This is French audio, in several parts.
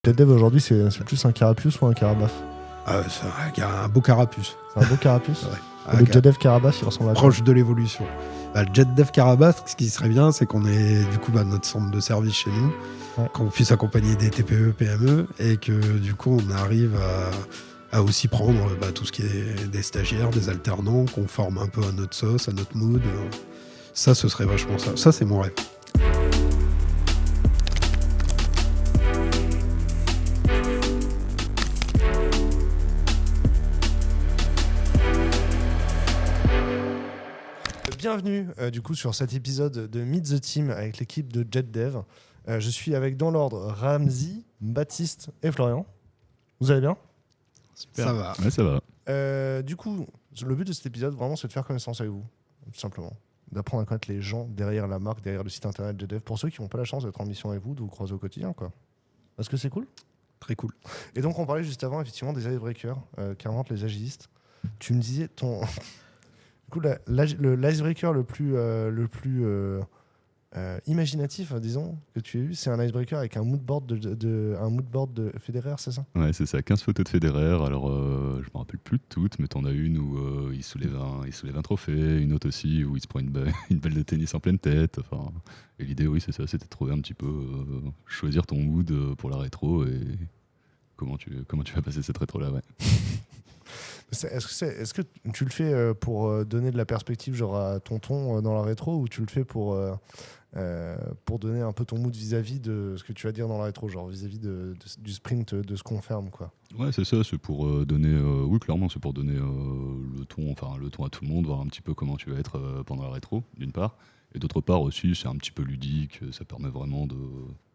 JetDev aujourd'hui, c'est plus un carapuce ou un carabaf? C'est un beau carapuce. C'est un beau carapuce. Ouais. Le JetDev carabaf, il ressemble à quoi? Proche de l'évolution. Le JetDev Carabas, ce qui serait bien, c'est qu'on ait du coup notre centre de service chez nous, qu'on puisse accompagner des TPE, PME, et que du coup on arrive à aussi prendre tout ce qui est des stagiaires, des alternants, qu'on forme un peu à notre sauce, à notre mood. Ça, ce serait vachement ça. Ça, c'est mon rêve. Bienvenue du coup sur cet épisode de Meet the Team avec l'équipe de JetDev. Je suis avec dans l'ordre Ramzi, Baptiste et Florian. Vous allez bien? Super. Ça va. Ouais, ça va. Du coup, le but de cet épisode, vraiment, c'est de faire connaissance avec vous, tout simplement. D'apprendre à connaître les gens derrière la marque, derrière le site internet JetDev, pour ceux qui n'ont pas la chance d'être en mission avec vous, de vous croiser au quotidien, quoi. Est-ce que c'est cool? Très cool. Et donc, on parlait juste avant, effectivement, des icebreakers qu'inventent les agilistes. Tu me disais, du coup, l'icebreaker le plus imaginatif, disons, que tu as eu, c'est un icebreaker avec un moodboard de Federer, c'est ça? Ouais, c'est ça, 15 photos de Federer. Alors, je me rappelle plus de toutes, mais t'en as une où il soulève un trophée, une autre aussi où il se prend une balle de tennis en pleine tête. Enfin, et l'idée, oui, c'est ça, c'était de trouver un petit peu, choisir ton mood pour la rétro et comment tu vas passer cette rétro-là, ouais. Est-ce que tu le fais pour donner de la perspective genre à tonton dans la rétro, ou tu le fais pour donner un peu ton mood vis-à-vis de ce que tu vas dire dans la rétro, genre vis-à-vis du sprint de ce qu'on ferme, quoi? Ouais, c'est ça, c'est pour donner, oui, clairement, c'est pour donner le ton à tout le monde, voir un petit peu comment tu vas être pendant la rétro, d'une part, et d'autre part aussi, c'est un petit peu ludique, ça permet vraiment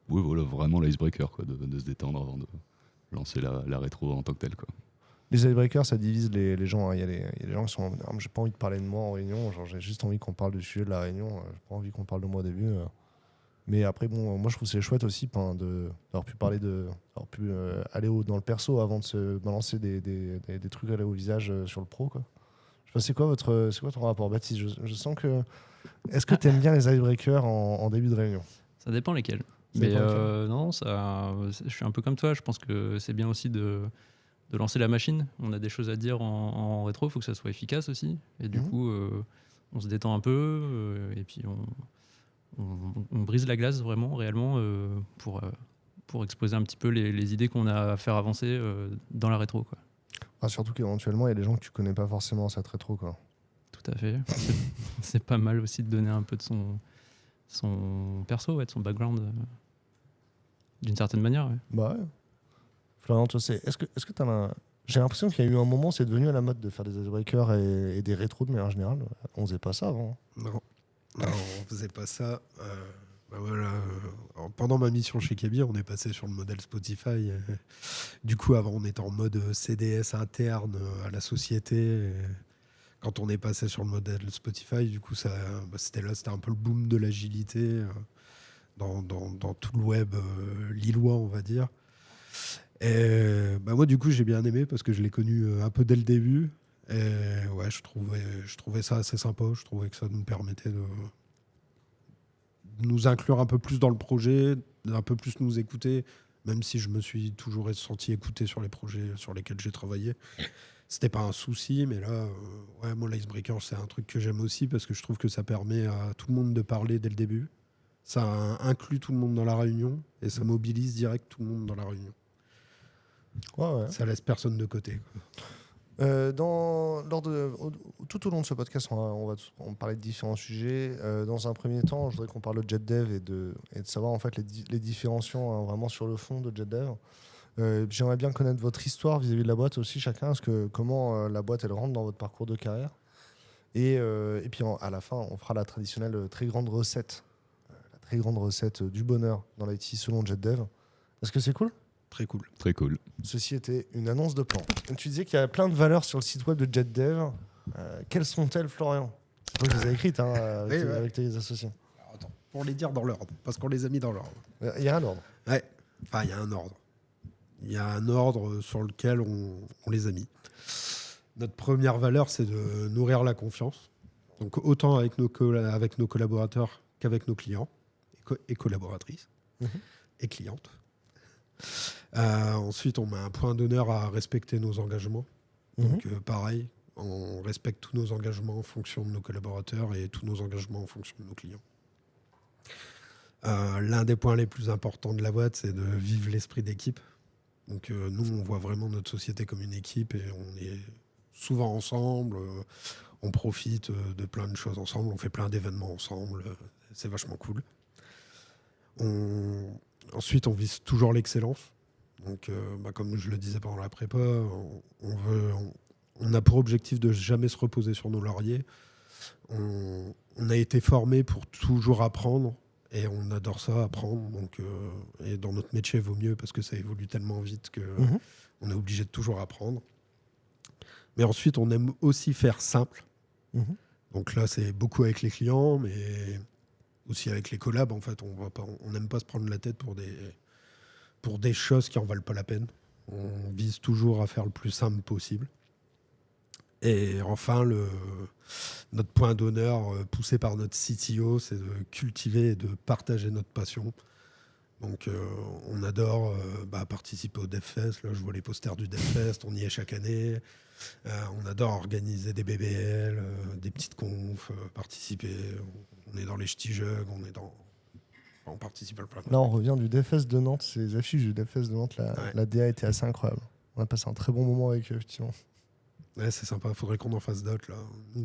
vraiment l'icebreaker, quoi, de se détendre avant de lancer la rétro en tant que telle, quoi. Les icebreakers, ça divise les gens, hein. Il y a des gens qui sont j'ai pas envie de parler de moi en réunion, genre j'ai juste envie qu'on parle du sujet de la réunion, j'ai pas envie qu'on parle de moi au début. Mais après, bon, moi je trouve que c'est chouette aussi d'avoir pu parler d'avoir pu aller dans le perso avant de se balancer des trucs aller au visage sur le pro, quoi. Je sais pas, c'est quoi ton rapport, Baptiste? Je sens que... Est-ce que tu aimes bien les icebreakers en début de réunion? Ça dépend lesquels. Non, je suis un peu comme toi, je pense que c'est bien aussi de lancer la machine. On a des choses à dire en rétro, il faut que ça soit efficace aussi. Et du coup, on se détend un peu et puis on brise la glace vraiment, réellement, pour exposer un petit peu les idées qu'on a à faire avancer dans la rétro, quoi. Surtout qu'éventuellement, il y a des gens que tu connais pas forcément à cette rétro, quoi. Tout à fait. C'est pas mal aussi de donner un peu de son perso, de son background, d'une certaine manière. Ouais. Bah ouais. Florian, toi, est-ce que t'as j'ai l'impression qu'il y a eu un moment, c'est devenu à la mode de faire des icebreakers et des rétros de manière générale. On faisait pas ça avant. Non, on faisait pas ça. Pendant ma mission chez Kaby, on est passé sur le modèle Spotify. Du coup, avant, on était en mode CDS interne à la société. Quand on est passé sur le modèle Spotify, du coup, c'était un peu le boom de l'agilité dans tout le web lillois, on va dire. Et moi, du coup, j'ai bien aimé parce que je l'ai connu un peu dès le début. Et ouais, je trouvais ça assez sympa. Je trouvais que ça nous permettait de nous inclure un peu plus dans le projet, d'un peu plus nous écouter, même si je me suis toujours senti écouté sur les projets sur lesquels j'ai travaillé. C'était pas un souci, mais là, moi, l'icebreaker, c'est un truc que j'aime aussi parce que je trouve que ça permet à tout le monde de parler dès le début. Ça inclut tout le monde dans la réunion et ça mobilise direct tout le monde dans la réunion. Ouais. Ça laisse personne de côté, quoi. Tout au long de ce podcast, on va parler de différents sujets. Dans un premier temps, je voudrais qu'on parle de JetDev et de savoir en fait les différenciations, hein, vraiment sur le fond de JetDev. J'aimerais bien connaître votre histoire vis-à-vis de la boîte aussi, chacun, comment la boîte elle rentre dans votre parcours de carrière. Et puis à la fin, on fera la traditionnelle très grande recette, du bonheur dans l'IT selon JetDev. Est-ce que c'est cool? Très cool. Très cool. Ceci était une annonce de plan. Tu disais qu'il y a plein de valeurs sur le site web de JetDev. Quelles sont-elles, Florian? C'est toi qui les as écrites avec tes associés. Alors, attends, pour les dire dans l'ordre, parce qu'on les a mis dans l'ordre. Il y a un ordre. Ouais, enfin, il y a un ordre. Il y a un ordre sur lequel on les a mis. Notre première valeur, c'est de nourrir la confiance. Donc, autant avec nos collaborateurs qu'avec nos clients et collaboratrices et clientes. Ensuite, on met un point d'honneur à respecter nos engagements. Donc, pareil, on respecte tous nos engagements en fonction de nos collaborateurs et tous nos engagements en fonction de nos clients. L'un des points les plus importants de la boîte, c'est de vivre l'esprit d'équipe. Donc, nous, on voit vraiment notre société comme une équipe et on est souvent ensemble. On profite de plein de choses ensemble. On fait plein d'événements ensemble. C'est vachement cool. Ensuite, on vise toujours l'excellence. Donc, comme je le disais pendant la prépa, on a pour objectif de jamais se reposer sur nos lauriers. On a été formé pour toujours apprendre et on adore ça, apprendre. Donc, et dans notre métier, il vaut mieux parce que ça évolue tellement vite qu'on est obligé de toujours apprendre. Mais ensuite, on aime aussi faire simple. Donc là, c'est beaucoup avec les clients, mais aussi avec les collabs. En fait, on n'aime pas se prendre la tête pour des choses qui n'en valent pas la peine. On vise toujours à faire le plus simple possible. Et enfin, notre point d'honneur poussé par notre CTO, c'est de cultiver et de partager notre passion. Donc, on adore participer au DevFest. Là, je vois les posters du DevFest, on y est chaque année. On adore organiser des BBL, des petites confs, participer. On est dans les ch'tis jugs, on participe à plein de... Là, on revient du DevFest de Nantes. C'est les affiches du DevFest de Nantes. La DA était assez incroyable. On a passé un très bon moment avec eux, effectivement. Ouais, c'est sympa. Il faudrait qu'on en fasse d'autres. Là.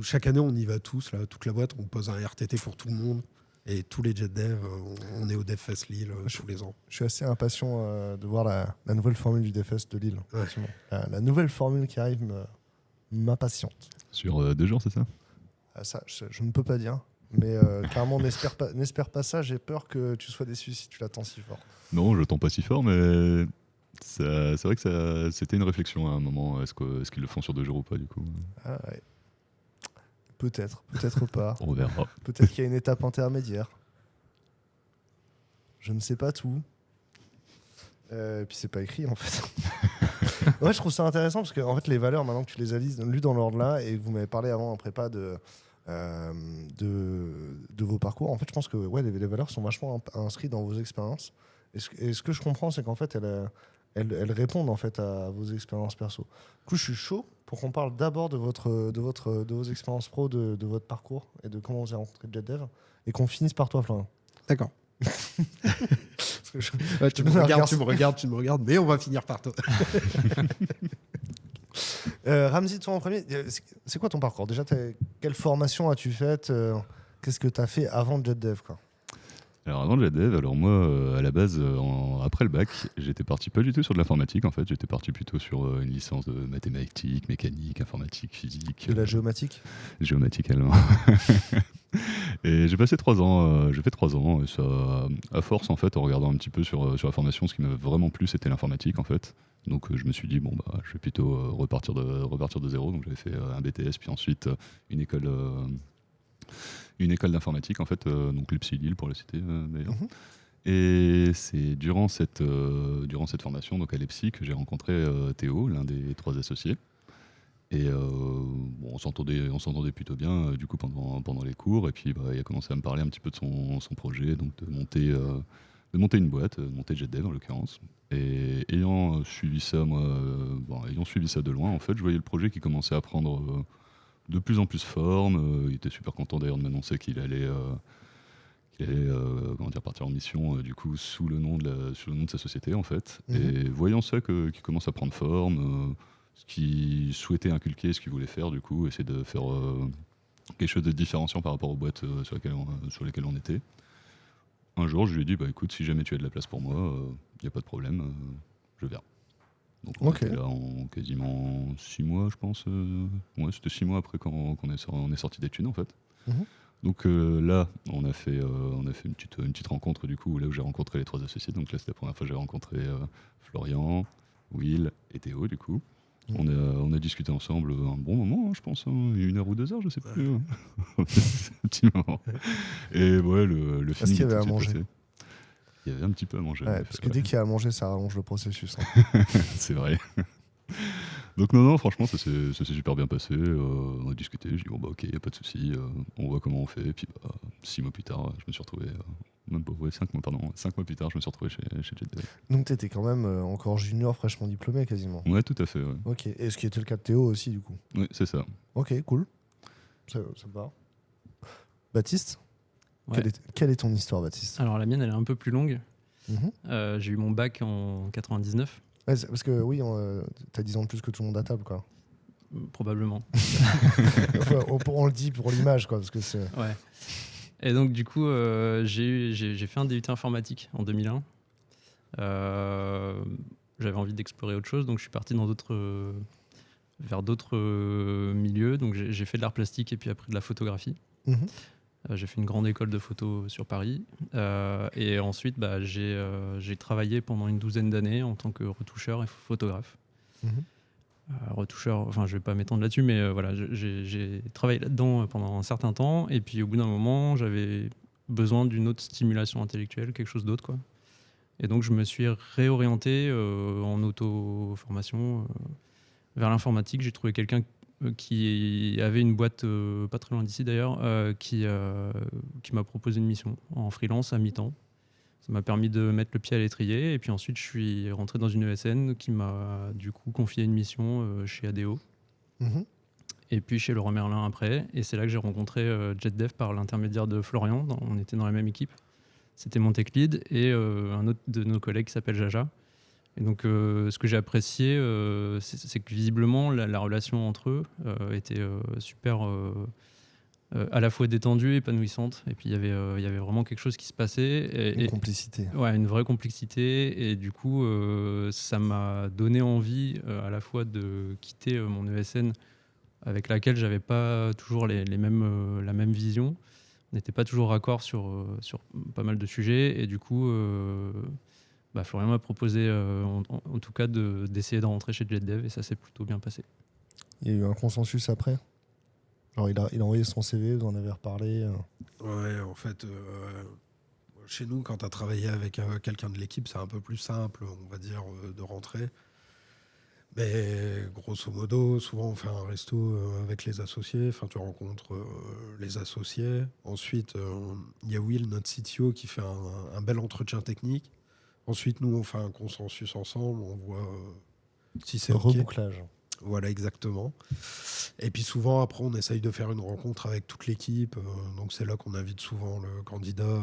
Chaque année, on y va tous. Là, toute la boîte, on pose un RTT pour tout le monde. Et tous les jet devs, on est au DevFest Lille tous les ans. Je suis assez impatient de voir la nouvelle formule du DevFest de Lille. Ouais. La nouvelle formule qui arrive m'impatiente. Sur 2 jours, c'est ça? Ça, je ne peux pas dire. Mais clairement, n'espère pas ça. J'ai peur que tu sois déçu si tu l'attends si fort. Non, je l'attends pas si fort, mais c'est vrai que c'était une réflexion à un moment. Est-ce qu'ils le font sur 2 jours ou pas, du coup? Ouais. Peut-être pas. On verra. Peut-être qu'il y a une étape intermédiaire. Je ne sais pas tout. Et puis c'est pas écrit en fait. Ouais, je trouve ça intéressant parce que en fait les valeurs, maintenant que tu les as lues dans l'ordre là, et vous m'avez parlé avant en prépa de vos parcours, en fait je pense que les valeurs sont vachement inscrites dans vos expériences. Et ce que je comprends, c'est qu'en fait elles répondent en fait à vos expériences perso. Du coup, je suis chaud pour qu'on parle d'abord de vos expériences pro, de votre parcours et de comment vous avez rencontré JetDev, et qu'on finisse par toi, Florian. D'accord. Tu me regardes, mais on va finir par toi. Ramzi, toi en premier, c'est quoi ton parcours? Déjà, quelle formation as-tu faite? Qu'est-ce que tu as fait avant JetDev, quoi? Alors avant JetDev, moi à la base, après le bac, j'étais parti pas du tout sur de l'informatique en fait, j'étais parti plutôt sur une licence de mathématiques, mécanique, informatique, physique. De la géomatique? Géomatique allemand. Et j'ai passé 3 ans, j'ai fait 3 ans, et ça, à force en fait, en regardant un petit peu sur la formation, ce qui m'a vraiment plu c'était l'informatique en fait. Donc je me suis dit je vais plutôt repartir de zéro, donc j'avais fait un BTS puis ensuite une école d'informatique en fait, donc l'EPSI Lille pour le citer d'ailleurs. Et c'est durant cette formation donc à l'EPSI que j'ai rencontré Théo, l'un des 3 associés. Et on s'entendait plutôt bien du coup pendant les cours, et puis il a commencé à me parler un petit peu de son projet, donc de monter une boîte, de monter JetDev en l'occurrence. Et ayant suivi ça de loin, en fait, je voyais le projet qui commençait à prendre de plus en plus forme. Il était super content d'ailleurs de m'annoncer qu'il allait partir en mission du coup sous le nom de sa société en fait. Et voyant ça qui commence à prendre forme, ce qu'il souhaitait inculquer, ce qu'il voulait faire du coup, essayer de faire quelque chose de différenciant par rapport aux boîtes sur lesquelles on était. Un jour je lui ai dit écoute, si jamais tu as de la place pour moi, il n'y a pas de problème, je viens. Donc on était là en quasiment 6 mois je pense, c'était 6 mois après qu'on est sorti d'études en fait. Donc là on a fait une petite rencontre du coup, là où j'ai rencontré les 3 associés. Donc là c'était la première fois que j'ai rencontré Florian, Will et Théo du coup. On a discuté ensemble un bon moment, je pense, 1 heure ou 2 heures, je sais plus. Un petit moment. Et ouais, le film. Est-ce qu'il y avait à manger? Il y avait un petit peu à manger. Ouais, parce que dès qu'il y a à manger, ça rallonge le processus. C'est vrai. Donc non, franchement, ça s'est super bien passé. On a discuté, j'ai dit ok, il n'y a pas de souci, on voit comment on fait. Et puis 6 mois plus tard, je me suis retrouvé Même pas, ouais, 5 mois, pardon. 5 mois plus tard, je me suis retrouvé chez JetDev. Donc tu étais quand même encore junior, fraîchement diplômé quasiment. Ouais, tout à fait. Ouais. Ok, et ce qui était le cas de Théo aussi du coup. Ouais, c'est ça. Ok, cool. Ça me va. Baptiste, Ouais. quelle est ton histoire, Baptiste? Alors la mienne, elle est un peu plus longue. Mhm. J'ai eu mon bac en 99, Ouais, parce que oui, t'as 10 ans de plus que tout le monde à table, quoi. probablement. Enfin, on le dit pour l'image, quoi, parce que c'est... Ouais. Et donc du coup, j'ai fait un DUT informatique en 2001. J'avais envie d'explorer autre chose, donc je suis parti vers d'autres milieux. Donc j'ai fait de l'art plastique et puis après de la photographie. Mhm. J'ai fait une grande école de photo sur Paris. Et ensuite, j'ai travaillé pendant une 12aine d'années en tant que retoucheur et photographe. Mhm. Retoucheur, enfin je vais pas m'étendre là-dessus, mais voilà, j'ai travaillé là-dedans pendant un certain temps. Et puis au bout d'un moment, j'avais besoin d'une autre stimulation intellectuelle, quelque chose d'autre, quoi. Et donc je me suis réorienté en auto-formation vers l'informatique. J'ai trouvé quelqu'un qui avait une boîte pas très loin d'ici d'ailleurs, qui m'a proposé une mission en freelance à mi-temps. Ça m'a permis de mettre le pied à l'étrier et puis ensuite je suis rentré dans une ESN qui m'a du coup confié une mission chez ADO Mhm. et puis chez Leroy Merlin après. Et c'est là que j'ai rencontré JetDev par l'intermédiaire de Florian. On était dans la même équipe. C'était mon tech lead et un autre de nos collègues qui s'appelle Jaja. Et donc, ce que j'ai apprécié, c'est que visiblement, la relation entre eux était super, à la fois détendue, épanouissante. Et puis, il y avait vraiment quelque chose qui se passait. Une complicité. Ouais, une vraie complicité. Et du coup, ça m'a donné envie à la fois de quitter mon ESN avec laquelle j'avais pas toujours la même vision. On n'était pas toujours raccord sur pas mal de sujets. Et du coup... Florian m'a proposé en tout cas d'essayer de rentrer chez JetDev et ça s'est plutôt bien passé. Il y a eu un consensus après. Genre il a envoyé son CV, vous en avez reparlé. Ouais, en fait, chez nous, quand tu as travaillé avec quelqu'un de l'équipe, c'est un peu plus simple, on va dire, de rentrer. Mais grosso modo, souvent on fait un resto avec les associés, enfin tu rencontres les associés. Ensuite, il y a Will, notre CTO, qui fait un bel entretien technique. Ensuite, nous, on fait un consensus ensemble, on voit si c'est OK. Rebouclage. Voilà, exactement. Et puis souvent, après, on essaye de faire une rencontre avec toute l'équipe. Donc c'est là qu'on invite souvent le candidat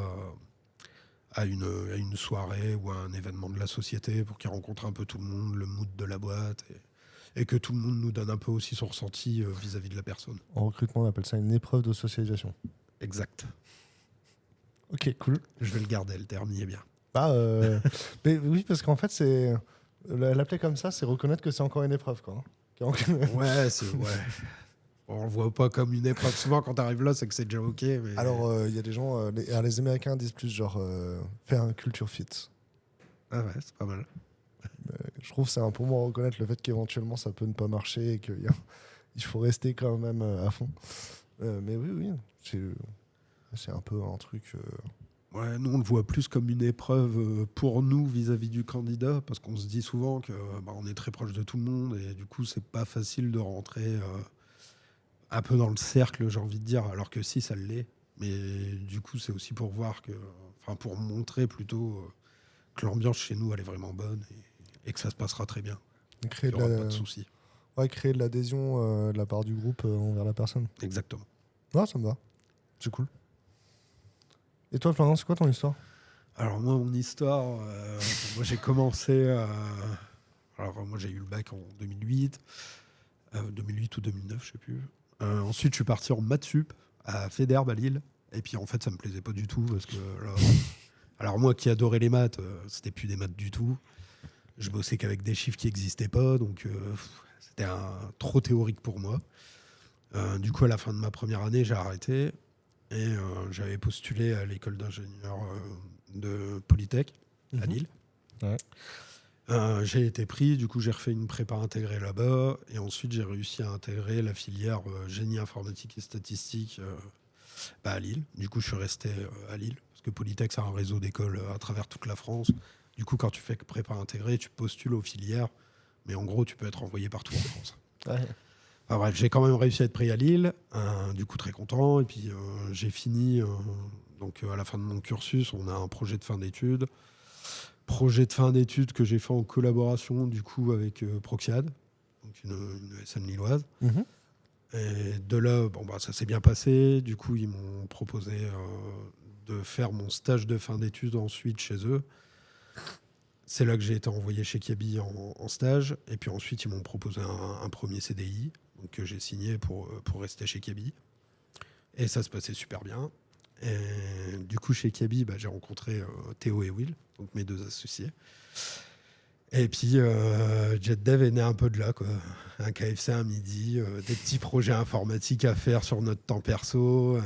à une soirée ou à un événement de la société pour qu'il rencontre un peu tout le monde, le mood de la boîte, et que tout le monde nous donne un peu aussi son ressenti vis-à-vis de la personne. En recrutement, on appelle ça une épreuve de socialisation. Exact. Ok, cool. Je vais le garder, le terme y est bien. Mais oui, parce qu'en fait, c'est l'appeler comme ça, c'est reconnaître que c'est encore une épreuve, quoi. Ouais, on le voit pas comme une épreuve. Souvent, quand tu arrives là, c'est que c'est déjà OK. Mais... Alors, il y a des gens, les Américains disent plus genre faire un culture fit. Ah ouais, c'est pas mal. Je trouve que c'est un peu moins reconnaître le fait qu'éventuellement ça peut ne pas marcher et qu'il faut rester quand même à fond. Mais oui, c'est un peu un truc. Ouais, nous, on le voit plus comme une épreuve pour nous vis-à-vis du candidat, parce qu'on se dit souvent que on est très proche de tout le monde et du coup, c'est pas facile de rentrer un peu dans le cercle, j'ai envie de dire, alors que si, ça l'est. Mais du coup, c'est aussi pour voir pour montrer plutôt que l'ambiance chez nous, elle est vraiment bonne et que ça se passera très bien. Créer il n'y aura pas de soucis. Ouais, créer de l'adhésion de la part du groupe envers la personne. Exactement. Ouais, ça me va. C'est cool. Et toi, Florian, c'est quoi ton histoire? Alors moi, mon histoire, moi j'ai commencé... alors moi j'ai eu le bac en 2008 ou 2009, je sais plus. Ensuite, je suis parti en maths sup à Federbe à Lille. Et puis en fait, ça me plaisait pas du tout parce que là... Alors moi qui adorais les maths, c'était plus des maths du tout. Je bossais qu'avec des chiffres qui n'existaient pas, donc c'était trop théorique pour moi. Du coup, à la fin de ma première année, j'ai arrêté. Et j'avais postulé à l'école d'ingénieur de Polytech à Lille. Ouais. J'ai été pris, du coup j'ai refait une prépa intégrée là-bas et ensuite j'ai réussi à intégrer la filière génie informatique et statistique à Lille. Du coup je suis resté à Lille parce que Polytech c'est un réseau d'écoles à travers toute la France. Du coup quand tu fais prépa intégrée, tu postules aux filières, mais en gros tu peux être envoyé partout en France. Ouais. Bref, j'ai quand même réussi à être pris à Lille, du coup très content, et puis j'ai fini Donc à la fin de mon cursus, on a un projet de fin d'études. Projet de fin d'études que j'ai fait en collaboration du coup avec Proxiad, donc une ESN lilloise. Mhm. Et de là, ça s'est bien passé. Du coup, ils m'ont proposé de faire mon stage de fin d'études ensuite chez eux. C'est là que j'ai été envoyé chez Kiabi en stage. Et puis ensuite, ils m'ont proposé un premier CDI donc, que j'ai signé pour rester chez Kiabi. Et ça se passait super bien. Et du coup, chez Kiabi, j'ai rencontré Théo et Will, donc mes 2 associés. Et puis, JetDev est né un peu de là, quoi. Un KFC à midi, des petits projets informatiques à faire sur notre temps perso,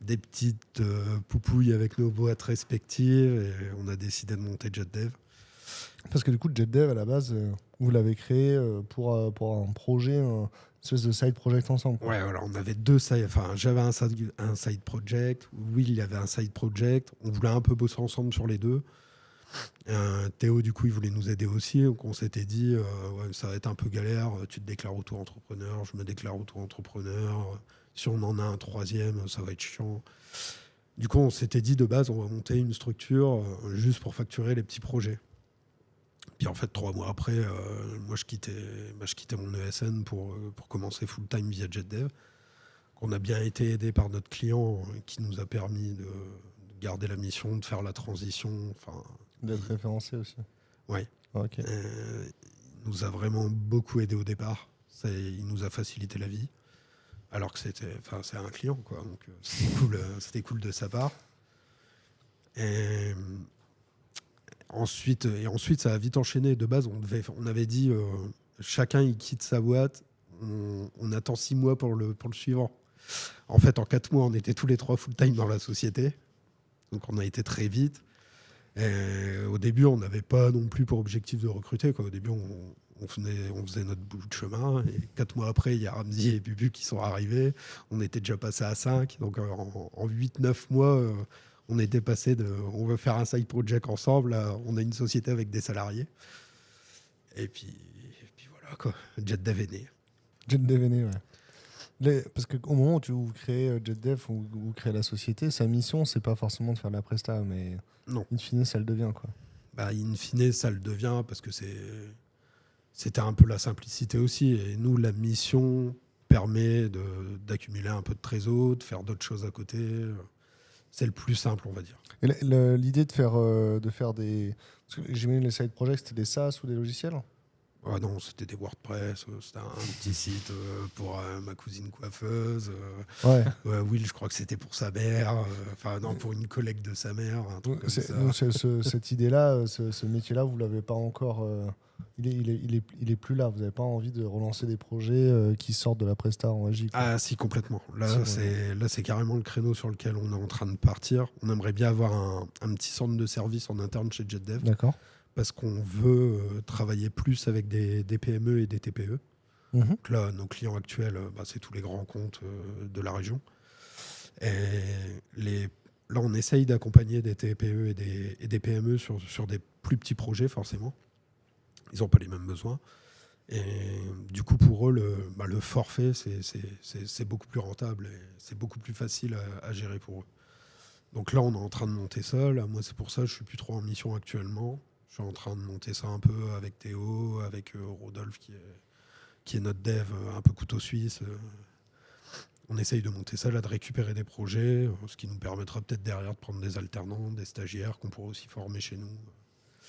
des petites poupouilles avec nos boîtes respectives. Et on a décidé de monter JetDev. Parce que du coup, JetDev, à la base, vous l'avez créé pour un projet, une espèce de side project ensemble. Quoi. Ouais, voilà, on avait 2 side. Enfin, j'avais un side project. Will, il avait un side project. On voulait un peu bosser ensemble sur les 2. Théo, du coup, il voulait nous aider aussi. Donc, on s'était dit, ça va être un peu galère. Tu te déclares auto-entrepreneur, je me déclare auto-entrepreneur. Si on en a un 3e, ça va être chiant. Du coup, on s'était dit de base, on va monter une structure juste pour facturer les petits projets. Puis en fait, 3 mois après, moi, je quittais mon ESN pour commencer full-time via JetDev. On a bien été aidé par notre client qui nous a permis de garder la mission, de faire la transition. D'être référencé aussi. Oui. Ok. Il nous a vraiment beaucoup aidé au départ. Il nous a facilité la vie. Alors que c'est un client, quoi. Donc c'était cool de sa part. Et ensuite, ça a vite enchaîné. De base, on avait dit chacun il quitte sa boîte. On attend 6 mois pour le suivant. En fait, en 4 mois, on était tous les 3 full-time dans la société. Donc on a été très vite. Et au début, on n'avait pas non plus pour objectif de recruter, quoi. Au début, on faisait notre bout de chemin. Et 4 mois après, il y a Ramzi et Bubu qui sont arrivés. On était déjà passé à 5. Donc en 8-9 mois, on était passé de on veut faire un side project ensemble à on a une société avec des salariés. Et puis voilà, quoi. JetDev est né. JetDev est né, ouais. Parce qu'au moment où vous créez JetDev ou vous créez la société, sa mission, c'est pas forcément de faire de la presta, mais Non. in fine, ça le devient, quoi. In fine, ça le devient parce que c'était un peu la simplicité aussi. Et nous, la mission permet d'accumuler un peu de trésor, de faire d'autres choses à côté. C'est le plus simple, on va dire. Et l'idée de faire des... J'imagine les side projects, c'était des SaaS ou des logiciels ? Ah non, c'était des WordPress, c'était un petit site pour ma cousine coiffeuse. Ouais. Will, je crois que c'était pour sa mère. Pour une collègue de sa mère. Un truc comme ça. Donc cette idée-là, ce métier-là, vous l'avez pas encore... Il est plus là. Vous n'avez pas envie de relancer des projets qui sortent de la presta en régie, quoi. Ah si, complètement. Là, c'est carrément le créneau sur lequel on est en train de partir. On aimerait bien avoir un petit centre de service en interne chez JetDev. D'accord. Parce qu'on veut travailler plus avec des PME et des TPE. Mhm. Donc là, nos clients actuels, c'est tous les grands comptes de la région. Et là, on essaye d'accompagner des TPE et des PME sur des plus petits projets, forcément. Ils n'ont pas les mêmes besoins. Et du coup, pour eux, le forfait, c'est beaucoup plus rentable et c'est beaucoup plus facile à gérer pour eux. Donc là, on est en train de monter ça. Là, moi, c'est pour ça que je ne suis plus trop en mission actuellement. Je suis en train de monter ça un peu avec Théo, avec Rodolphe qui est notre dev un peu couteau suisse. On essaye de monter ça, là, de récupérer des projets, ce qui nous permettra peut-être derrière de prendre des alternants, des stagiaires qu'on pourra aussi former chez nous.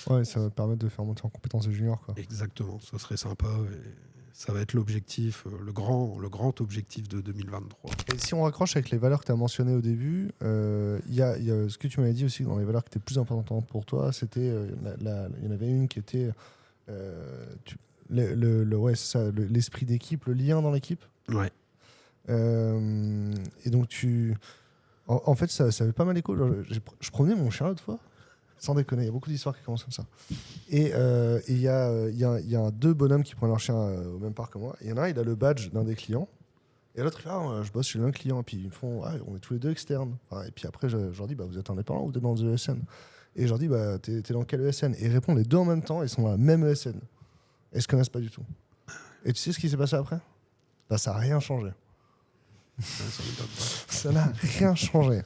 Ouais, ça va permettre de faire monter en compétences les juniors, quoi. Exactement, ça serait sympa. Et ça va être l'objectif, le grand objectif de 2023. Et si on raccroche avec les valeurs que tu as mentionnées au début, il y a ce que tu m'avais dit aussi dans les valeurs qui étaient plus importantes pour toi, c'était il y en avait une qui était c'est ça, l'esprit d'équipe, le lien dans l'équipe. Ouais. Et donc en fait ça avait pas mal d'écho. Je promenais mon chien l'autre fois. Sans déconner, il y a beaucoup d'histoires qui commencent comme ça. Et il y a 2 bonhommes qui prennent leur chien au même parc que moi. Il y en a un, il a le badge d'un des clients. Et l'autre, il fait je bosse chez le même client. Et puis ils me font on est tous les 2 externes. Et puis après, je leur dis vous êtes indépendants ou vous êtes dans le ESN ? Et je leur dis t'es dans quel ESN ? Et ils répondent les 2 en même temps. Ils sont dans la même ESN. Et ils se connaissent pas du tout. Et tu sais ce qui s'est passé après ? Ça n'a rien changé. Ça n'a rien changé.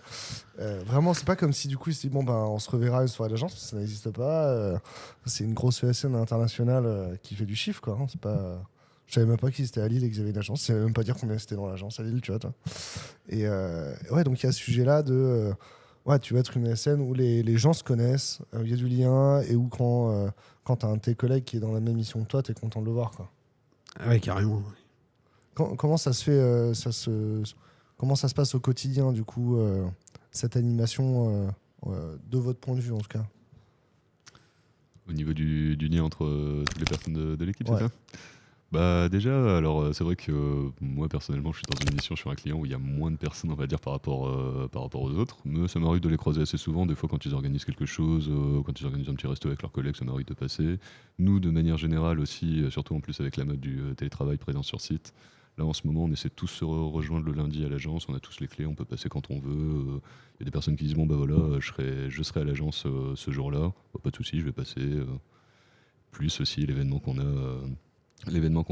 Vraiment, c'est pas comme si du coup, il se dit, bon, ben, on se reverra une soirée d'agence, ça n'existe pas. C'est une grosse ESN internationale qui fait du chiffre, quoi. Hein. C'est pas... Je savais même pas qu'ils étaient à Lille et qu'ils avaient une agence. Je savais même pas dire combien c'était dans l'agence à Lille, tu vois. Toi. Et ouais, donc il y a ce sujet-là de... ouais, tu vas être une ESN où les gens se connaissent, il y a du lien, et où quand tu as un de tes collègues qui est dans la même mission que toi, tu es content de le voir, quoi. Ah ouais, carrément. Comment ça se fait comment ça se passe au quotidien, du coup, cette animation, de votre point de vue, en tout cas? Au niveau du lien entre toutes les personnes de l'équipe, Ouais. c'est ça? Bah déjà, alors c'est vrai que moi personnellement je suis dans une mission sur un client où il y a moins de personnes on va dire par rapport aux autres, mais ça m'arrive de les croiser assez souvent, des fois quand ils organisent quelque chose, quand ils organisent un petit resto avec leurs collègues, ça m'arrive de passer. Nous de manière générale aussi, surtout en plus avec la mode du télétravail présent sur site, là en ce moment on essaie de tous se rejoindre le lundi à l'agence, on a tous les clés, on peut passer quand on veut. Il y a des personnes qui disent bon bah voilà, je serai à l'agence ce jour-là, bah, pas de souci, je vais passer. Plus aussi l'événement qu'on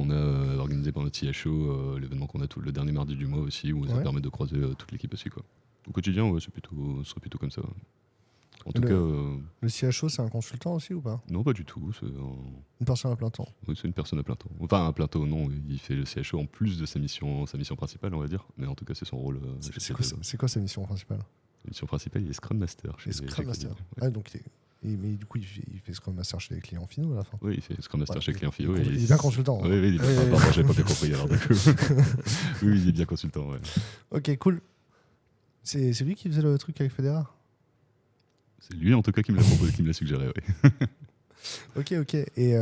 a organisé par notre CHO, l'événement qu'on a le dernier mardi du mois aussi, où ça Ouais. permet de croiser toute l'équipe aussi, quoi. Au quotidien, ouais, ce serait plutôt comme ça. Ouais. En tout Le- cas, Le CHO, c'est un consultant aussi ou pas? non, pas du tout. Une personne à plein temps. Oui, c'est une personne à plein temps. Enfin, à plein temps, non, il fait le CHO en plus de sa mission principale, on va dire. Mais en tout cas, c'est son rôle. C'est quoi sa mission principale? La mission principale, il est Scrum Master. Et Scrum Master. Ouais. Ah, donc mais du coup, il fait Scrum Master chez les clients finaux à la fin. Oui, il fait Scrum Master Ouais, chez client FIO. il est bien consultant. Oui, oui, pardon, j'avais pas bien compris alors. Oui, il est bien consultant, ouais. Ok, cool. C'est lui qui faisait le truc avec Federer? C'est lui en tout cas qui me l'a proposé, qui me l'a suggéré, oui. Ok. Et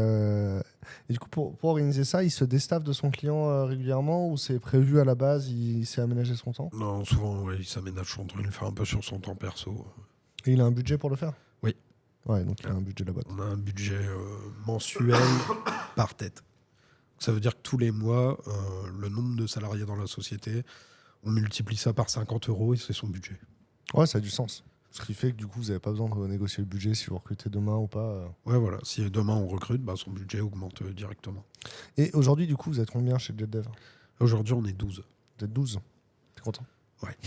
du coup, pour organiser ça, il se déstaffe de son client régulièrement ou c'est prévu à la base, il s'est aménagé son temps? Non, souvent, ouais, il s'aménage son temps, il le fait un peu sur son temps perso. Et il a un budget pour le faire? Oui. Ouais, donc il a un budget de la boîte. On a un budget mensuel par tête. Ça veut dire que tous les mois, le nombre de salariés dans la société, on multiplie ça par 50 € et c'est son budget. Ouais, ça a du sens. Ce qui fait que du coup, vous n'avez pas besoin de négocier le budget si vous recrutez demain ou pas. Ouais, voilà. Si demain on recrute, bah, son budget augmente directement. Et aujourd'hui, du coup, vous êtes combien chez JetDev? Aujourd'hui, on est 12. Vous êtes 12. T'es content? Ouais.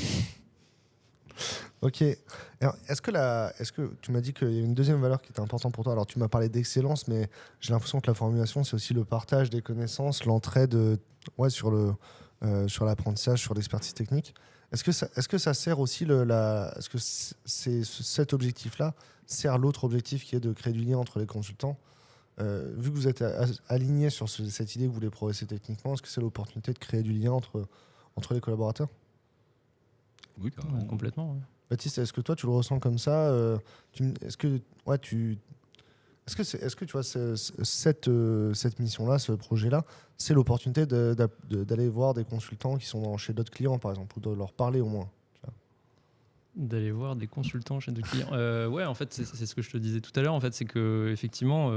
Ok. Alors, est-ce que tu m'as dit qu'il y avait une deuxième valeur qui était importante pour toi? Alors, tu m'as parlé d'excellence, mais j'ai l'impression que la formulation, c'est aussi le partage des connaissances, l'entraide sur l'apprentissage, sur l'expertise technique. Est-ce que ça sert aussi est-ce que cet objectif-là sert l'autre objectif qui est de créer du lien entre les consultants? Vu que vous êtes aligné sur cette idée que vous voulez progresser techniquement, est-ce que c'est l'opportunité de créer du lien entre les collaborateurs? Oui, carrément. Ouais, complètement. Ouais. Baptiste, est-ce que toi tu le ressens comme ça? Est-ce que tu vois cette mission-là, ce projet-là, c'est l'opportunité d'aller voir des consultants qui sont chez d'autres clients, par exemple, ou de leur parler au moins? D'aller voir des consultants chez des clients. Ouais, en fait, c'est ce que je te disais tout à l'heure. En fait, c'est que effectivement,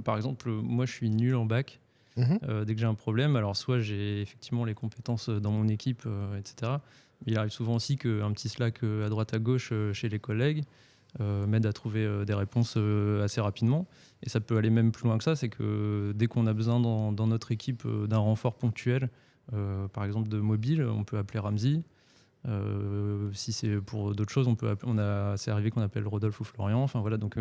par exemple, moi, je suis nul en bac. Dès que j'ai un problème, alors soit j'ai effectivement les compétences dans mon équipe, etc. Mais il arrive souvent aussi qu'un petit Slack à droite à gauche chez les collègues m'aide à trouver des réponses assez rapidement. Et ça peut aller même plus loin que ça, c'est que dès qu'on a besoin dans notre équipe d'un renfort ponctuel, par exemple de mobile, on peut appeler Ramzi. Si c'est pour d'autres choses, c'est arrivé qu'on appelle Rodolphe ou Florian. Enfin voilà, donc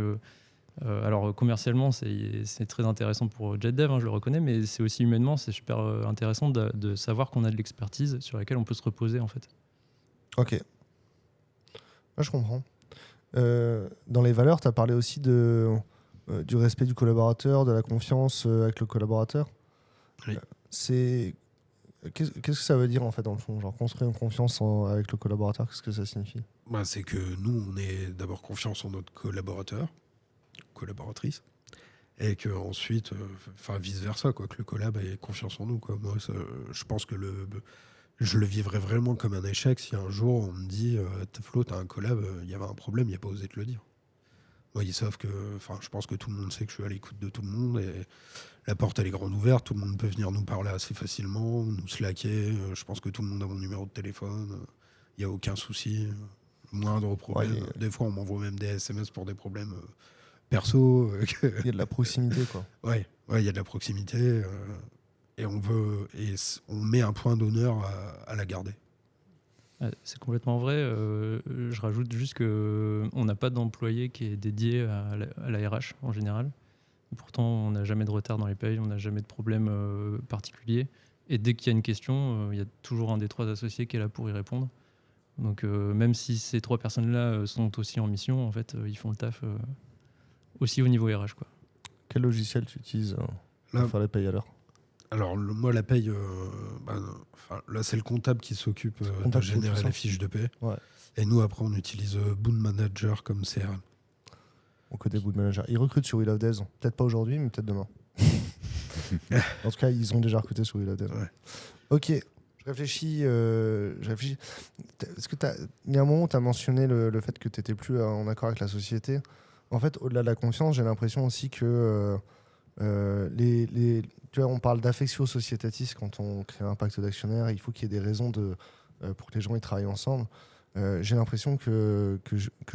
alors commercialement, c'est très intéressant pour JetDev, hein, je le reconnais, mais c'est aussi humainement, c'est super intéressant de savoir qu'on a de l'expertise sur laquelle on peut se reposer en fait. Ok. Là, je comprends. Dans les valeurs, tu as parlé aussi du respect du collaborateur, de la confiance avec le collaborateur. Oui. Qu'est-ce que ça veut dire en fait dans le fond? Genre construire une confiance avec le collaborateur, qu'est-ce que ça signifie? Bah, c'est que nous, on est d'abord confiance en notre collaborateur, collaboratrice, et que ensuite, vice versa, quoi, que le collab ait confiance en nous, quoi. Moi, je pense que je le vivrais vraiment comme un échec si un jour on me dit Flo, t'as un collab, il y avait un problème, il n'a pas osé te le dire. Moi, ils savent que, je pense que tout le monde sait que je suis à l'écoute de tout le monde et la porte elle est grande ouverte, tout le monde peut venir nous parler assez facilement, nous slacker. Je pense que tout le monde a mon numéro de téléphone, il n'y a aucun souci, moindre problème. Ouais, des fois, on m'envoie même des SMS pour des problèmes perso. Il y a de la proximité, quoi. Ouais, il y a de la proximité et on met un point d'honneur à la garder. C'est complètement vrai. Je rajoute juste qu'on n'a pas d'employé qui est dédié à la RH en général. Et pourtant, on n'a jamais de retard dans les payes, on n'a jamais de problème particulier. Et dès qu'il y a une question, il y a toujours un des 3 associés qui est là pour y répondre. Donc même si ces 3 personnes-là sont aussi en mission, en fait, ils font le taf aussi au niveau RH, quoi. Quel logiciel tu utilises Là- pour faire les payes à l'heure? Alors, moi, la paye, là, c'est le comptable qui s'occupe de Comptable, générer tout ça. les fiches de paie. Ouais. Et nous, après, on utilise Boon Manager comme CRM. Au côté Boot Manager. Ils recrutent sur Wheel of Death. Peut-être pas aujourd'hui, mais peut-être demain. En tout cas, ils ont déjà recruté sur Wheel of Death. Ouais. Ok. Je réfléchis. Est-ce que il y a un moment où tu as mentionné le fait que tu n'étais plus en accord avec la société. En fait, au-delà de la confiance, j'ai l'impression aussi que tu vois, on parle d'affectio societatis quand on crée un pacte d'actionnaires. Il faut qu'il y ait des raisons pour que les gens y travaillent ensemble. J'ai l'impression que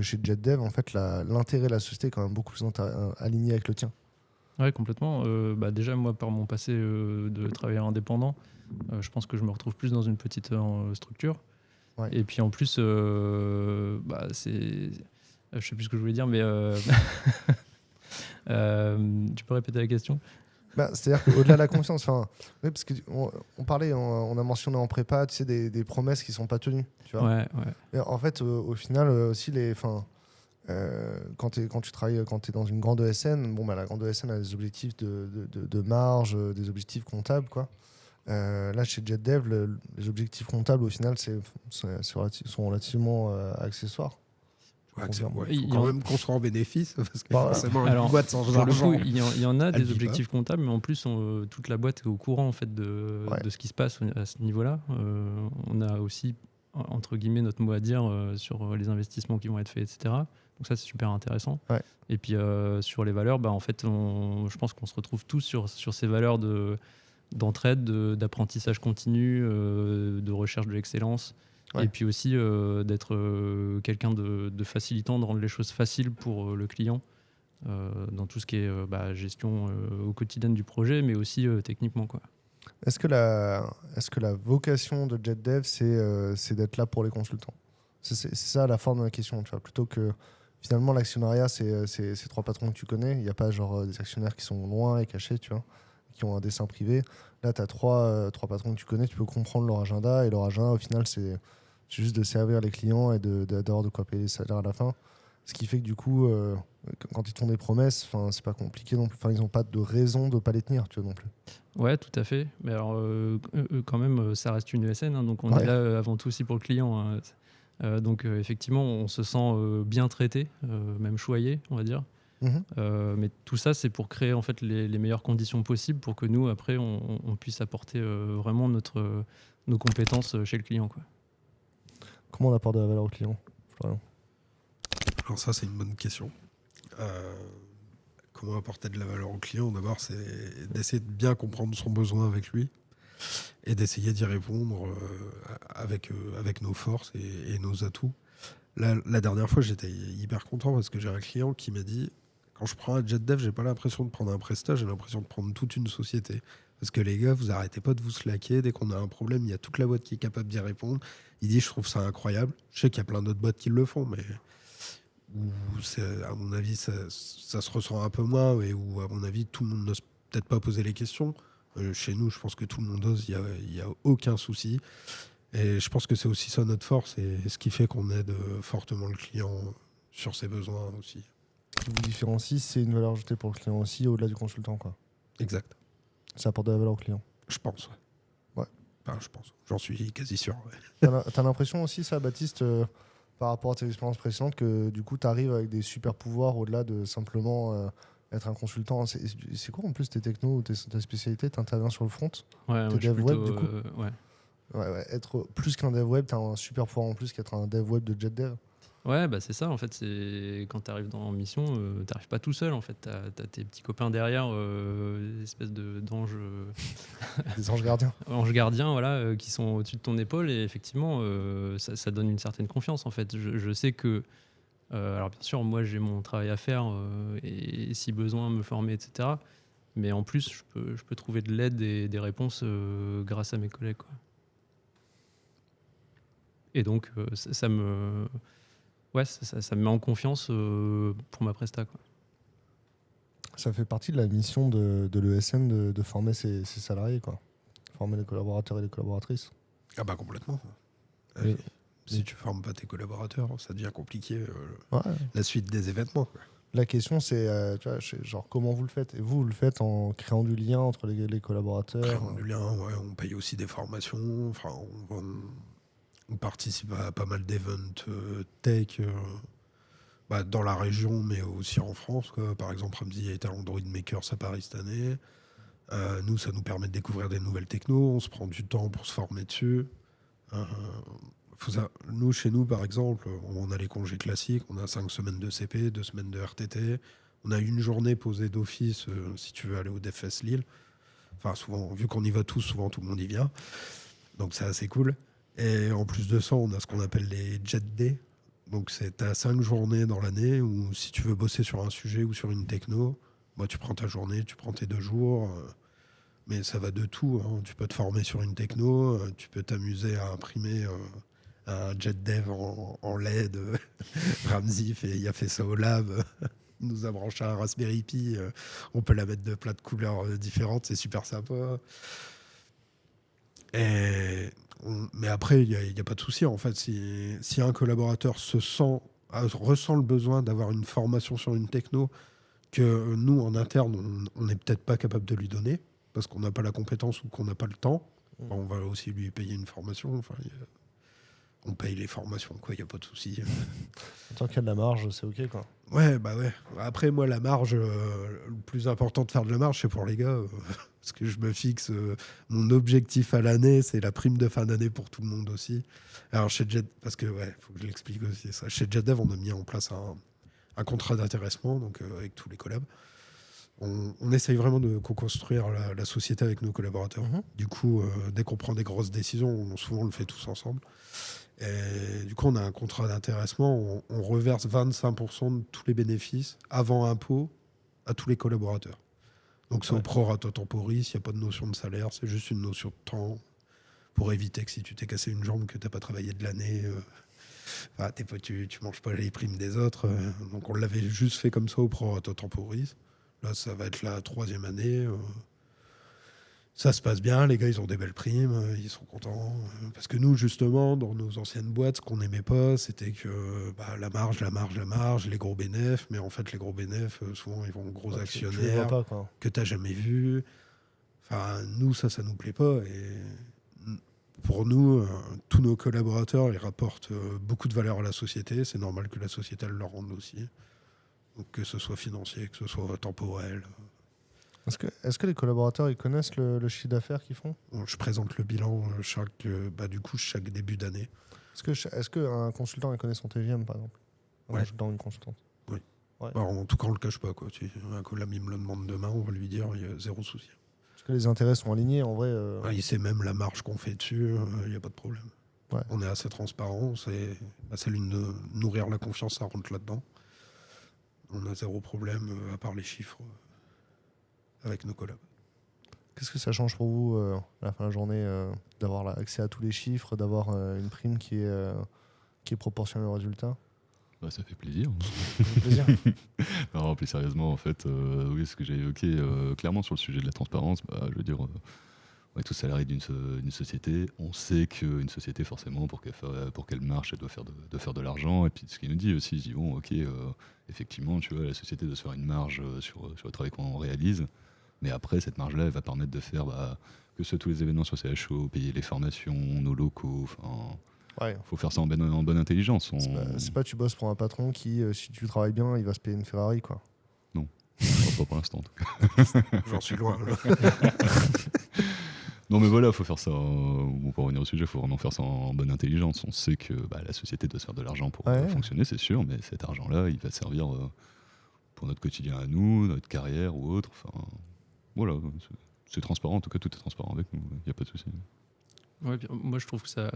chez JetDev, en fait, l'intérêt de la société est quand même beaucoup plus aligné avec le tien. Ouais, complètement. Déjà, moi, par mon passé de travailleur indépendant, je pense que je me retrouve plus dans une petite structure. Ouais. Et puis en plus, c'est... Je sais plus ce que je voulais dire, mais tu peux répéter la question? C'est-à-dire qu'au-delà de la confiance, oui, parce qu'on parlait, on a mentionné en prépa, tu sais, des promesses qui ne sont pas tenues. Tu vois. Ouais. Et en fait, au final, aussi, quand tu travailles, quand tu es dans une grande ESN, la grande ESN a des objectifs de marge, des objectifs comptables, quoi. Là, chez JetDev, les objectifs comptables, au final, sont relativement accessoires. Ouais, Confirme. il faut quand même qu'on soit en bénéfice, parce que Voilà. forcément, Alors, une boîte sans pour le argent... coup, il y en a elle des vit objectifs comptables, mais en plus, toute la boîte est au courant en fait, de ce qui se passe à ce niveau-là. On a aussi, entre guillemets, notre mot à dire sur les investissements qui vont être faits, etc. Donc ça, c'est super intéressant. Ouais. Et puis, sur les valeurs, en fait, je pense qu'on se retrouve tous sur ces valeurs d'entraide, d'apprentissage continu, de recherche de l'excellence. Ouais. Et puis aussi d'être quelqu'un de facilitant, de rendre les choses faciles pour le client dans tout ce qui est gestion au quotidien du projet, mais aussi techniquement, quoi. Est-ce que la vocation de JetDev, c'est d'être là pour les consultants? C'est ça la forme de la question, tu vois, plutôt que finalement l'actionnariat, c'est 3 patrons que tu connais. Il n'y a pas des actionnaires qui sont loin et cachés, tu vois, qui ont un dessin privé. Là, tu as 3 patrons que tu connais, tu peux comprendre leur agenda, et leur agenda, au final, c'est juste de servir les clients et d'avoir de quoi payer les salaires à la fin. Ce qui fait que du coup, quand ils te font des promesses, c'est pas compliqué non plus. Ils n'ont pas de raison de ne pas les tenir, tu vois, non plus. Ouais, tout à fait. Mais alors, quand même, ça reste une ESN, hein, donc on est là avant tout aussi pour le client. Hein. Donc effectivement, on se sent bien traité, même choyé, on va dire. Mais tout ça, c'est pour créer en fait les meilleures conditions possibles pour que nous, après, on puisse apporter vraiment nos compétences chez le client, quoi. Comment on apporte de la valeur au client, Florian? Alors ça, c'est une bonne question. Comment apporter de la valeur au client? D'abord, c'est d'essayer de bien comprendre son besoin avec lui et d'essayer d'y répondre avec nos forces et nos atouts. La dernière fois, j'étais hyper content parce que j'ai un client qui m'a dit: quand je prends un JetDev, j'ai pas l'impression de prendre un prestat, j'ai l'impression de prendre toute une société. Parce que les gars, vous arrêtez pas de vous slacker. Dès qu'on a un problème, il y a toute la boîte qui est capable d'y répondre. Il dit: je trouve ça incroyable. Je sais qu'il y a plein d'autres boîtes qui le font, mais à mon avis, ça se ressent un peu moins, et où, à mon avis, tout le monde n'ose peut-être pas poser les questions. Chez nous, je pense que tout le monde ose, il n'y a aucun souci. Et je pense que c'est aussi ça notre force, et ce qui fait qu'on aide fortement le client sur ses besoins aussi. Ce qui vous différencie, c'est une valeur ajoutée pour le client aussi, au-delà du consultant, quoi. Exact. Ça apporte de la valeur au client. Je pense, ouais. Enfin, je pense. J'en suis quasi sûr. Ouais. T'as l'impression aussi, ça, Baptiste, par rapport à tes expériences précédentes, que du coup, tu arrives avec des super pouvoirs au-delà de simplement être un consultant. C'est quoi en plus tes technos ou ta spécialité? Tu interviens sur le front? Ouais, t'es dev web, du coup ouais. Être plus qu'un dev web, tu as un super pouvoir en plus qu'être un dev web de JetDev. Ouais, c'est ça, en fait. C'est quand tu arrives en mission, tu n'arrives pas tout seul, en fait. Tu as tes petits copains derrière, des espèces d'anges... des anges gardiens. Anges gardiens, voilà, qui sont au-dessus de ton épaule, et effectivement, ça donne une certaine confiance, en fait. Je sais que... alors, bien sûr, moi, j'ai mon travail à faire, et si besoin, me former, etc. Mais en plus, je peux trouver de l'aide et des réponses grâce à mes collègues, quoi. Et donc, ça me met en confiance pour ma presta, quoi. Ça fait partie de la mission de l'ESN de former ses salariés, quoi. Former les collaborateurs et les collaboratrices. Ah bah complètement. Et- Si tu formes pas tes collaborateurs, ça devient compliqué Ouais. la suite des événements. La question, c'est tu vois, genre, comment vous le faites? Et vous le faites en créant du lien entre les collaborateurs. Créons du lien, ouais, on paye aussi des formations. Enfin, on participe à pas mal d'events tech dans la région, mais aussi en France, quoi. Par exemple, Ramzi est à l'Android Makers à Paris cette année. Nous, ça nous permet de découvrir des nouvelles technos. On se prend du temps pour se former dessus. Nous, chez nous, par exemple, on a les congés classiques. On a 5 semaines de CP, 2 semaines de RTT. On a une journée posée d'office si tu veux aller au DevFest Lille. Enfin, souvent, vu qu'on y va tous, souvent tout le monde y vient. Donc c'est assez cool. Et en plus de ça, on a ce qu'on appelle les Jet Day. Donc c'est à 5 journées dans l'année où si tu veux bosser sur un sujet ou sur une techno, tu prends ta journée, tu prends tes 2 jours. Mais ça va de tout, hein. Tu peux te former sur une techno, tu peux t'amuser à imprimer un jet dev en LED. Ramzi il a fait ça au lab. Il nous a branché un Raspberry Pi. On peut la mettre de plein de couleurs différentes. C'est super sympa. Mais après, il n'y a pas de souci. En fait, si un collaborateur ressent le besoin d'avoir une formation sur une techno que nous, en interne, on n'est peut-être pas capable de lui donner parce qu'on n'a pas la compétence ou qu'on n'a pas le temps, on va aussi lui payer une formation. Enfin, on paye les formations, quoi. Il n'y a pas de souci. Tant qu'il y a de la marge, c'est OK, quoi. Ouais. Après, moi, la marge, le plus important de faire de la marge, c'est pour les gars. Parce que je me fixe, mon objectif à l'année, c'est la prime de fin d'année pour tout le monde aussi. Alors, chez Jet, parce que, faut que je l'explique aussi, ça. Chez JetDev, on a mis en place un contrat d'intéressement, donc avec tous les collabs. On essaye vraiment de co-construire la société avec nos collaborateurs. Du coup, dès qu'on prend des grosses décisions, souvent on le fait tous ensemble. Et du coup, on a un contrat d'intéressement, on reverse 25% de tous les bénéfices avant impôt à tous les collaborateurs. Donc c'est au prorata temporis, il n'y a pas de notion de salaire, c'est juste une notion de temps pour éviter que si tu t'es cassé une jambe, que tu n'as pas travaillé de l'année, tu manges pas les primes des autres. Donc on l'avait juste fait comme ça au prorata temporis. Là, ça va être la 3e année. Ça se passe bien, les gars, ils ont des belles primes, ils sont contents. Parce que nous, justement, dans nos anciennes boîtes, ce qu'on n'aimait pas, c'était que la marge, les gros bénéfices. Mais en fait, les gros bénéfices, souvent, ils vont aux gros actionnaires pas, quoi. que tu n'as jamais vus. Enfin, nous, ça nous plaît pas. Et pour nous, tous nos collaborateurs, ils rapportent beaucoup de valeur à la société. C'est normal que la société, elle leur rende aussi. Donc, que ce soit financier, que ce soit temporel. Est-ce que les collaborateurs, ils connaissent le chiffre d'affaires qu'ils font? Je présente le bilan chaque début d'année. Est-ce qu'un consultant il connaît son TGM, par exemple? Un Ouais. consultant ou une consultante? Oui. Ouais. Alors, en tout cas, on ne le cache pas, quoi. Un collab, il me le demande demain, on va lui dire, il y a zéro souci. Est-ce que les intérêts sont alignés, en vrai? Il sait même la marge qu'on fait dessus, il n'y a pas de problème. Ouais. On est assez transparent, c'est l'une de nourrir la confiance, ça rentre là-dedans. On a zéro problème, à part les chiffres, avec nos collabs. Qu'est-ce que ça change pour vous, à la fin de la journée, d'avoir accès à tous les chiffres, d'avoir une prime qui est proportionnelle au résultat? Ça fait plaisir. Ça fait plaisir. Non, plus sérieusement, en fait, oui, ce que j'ai évoqué clairement sur le sujet de la transparence, je veux dire, tout salarié d'une société, on sait qu'une société, forcément, pour qu'elle marche, elle doit faire de l'argent. Et puis, ce qu'il nous dit aussi, ils disent, bon, ok, effectivement, tu vois, la société doit se faire une marge sur le travail qu'on réalise. Mais après, cette marge-là, elle va permettre de faire que ce soit tous les événements sur CHO, payer les formations, nos locaux, Ouais. faut faire ça en bonne intelligence. C'est pas tu bosses pour un patron qui, si tu travailles bien, il va se payer une Ferrari, quoi. Pas pour l'instant, en tout cas. J'en suis loin. Non, mais voilà, faut faire ça. Pour revenir au sujet, il faut vraiment faire ça en bonne intelligence. On sait que la société doit se faire de l'argent pour fonctionner, c'est sûr, mais cet argent-là, il va servir pour notre quotidien à nous, notre carrière ou autre. Enfin, voilà, c'est transparent. En tout cas, tout est transparent avec nous. Il n'y a pas de souci. Ouais, moi, je trouve que ça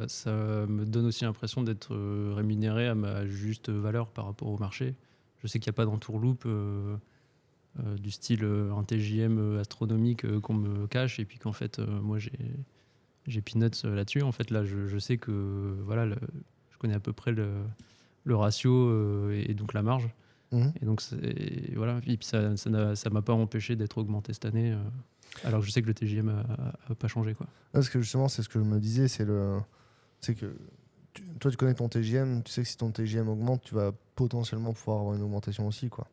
me donne aussi l'impression d'être rémunéré à ma juste valeur par rapport au marché. Je sais qu'il n'y a pas d'entourloupe du style un TJM astronomique qu'on me cache, et puis qu'en fait, moi, peanuts là-dessus. En fait, là, je sais que voilà, je connais à peu près le ratio et donc la marge. Et donc, voilà. Et puis, ça m'a pas empêché d'être augmenté cette année, alors que je sais que le TJM a pas changé, quoi. Parce que justement, c'est ce que je me disais, c'est que toi, tu connais ton TJM, tu sais que si ton TJM augmente, tu vas potentiellement pouvoir avoir une augmentation aussi, quoi.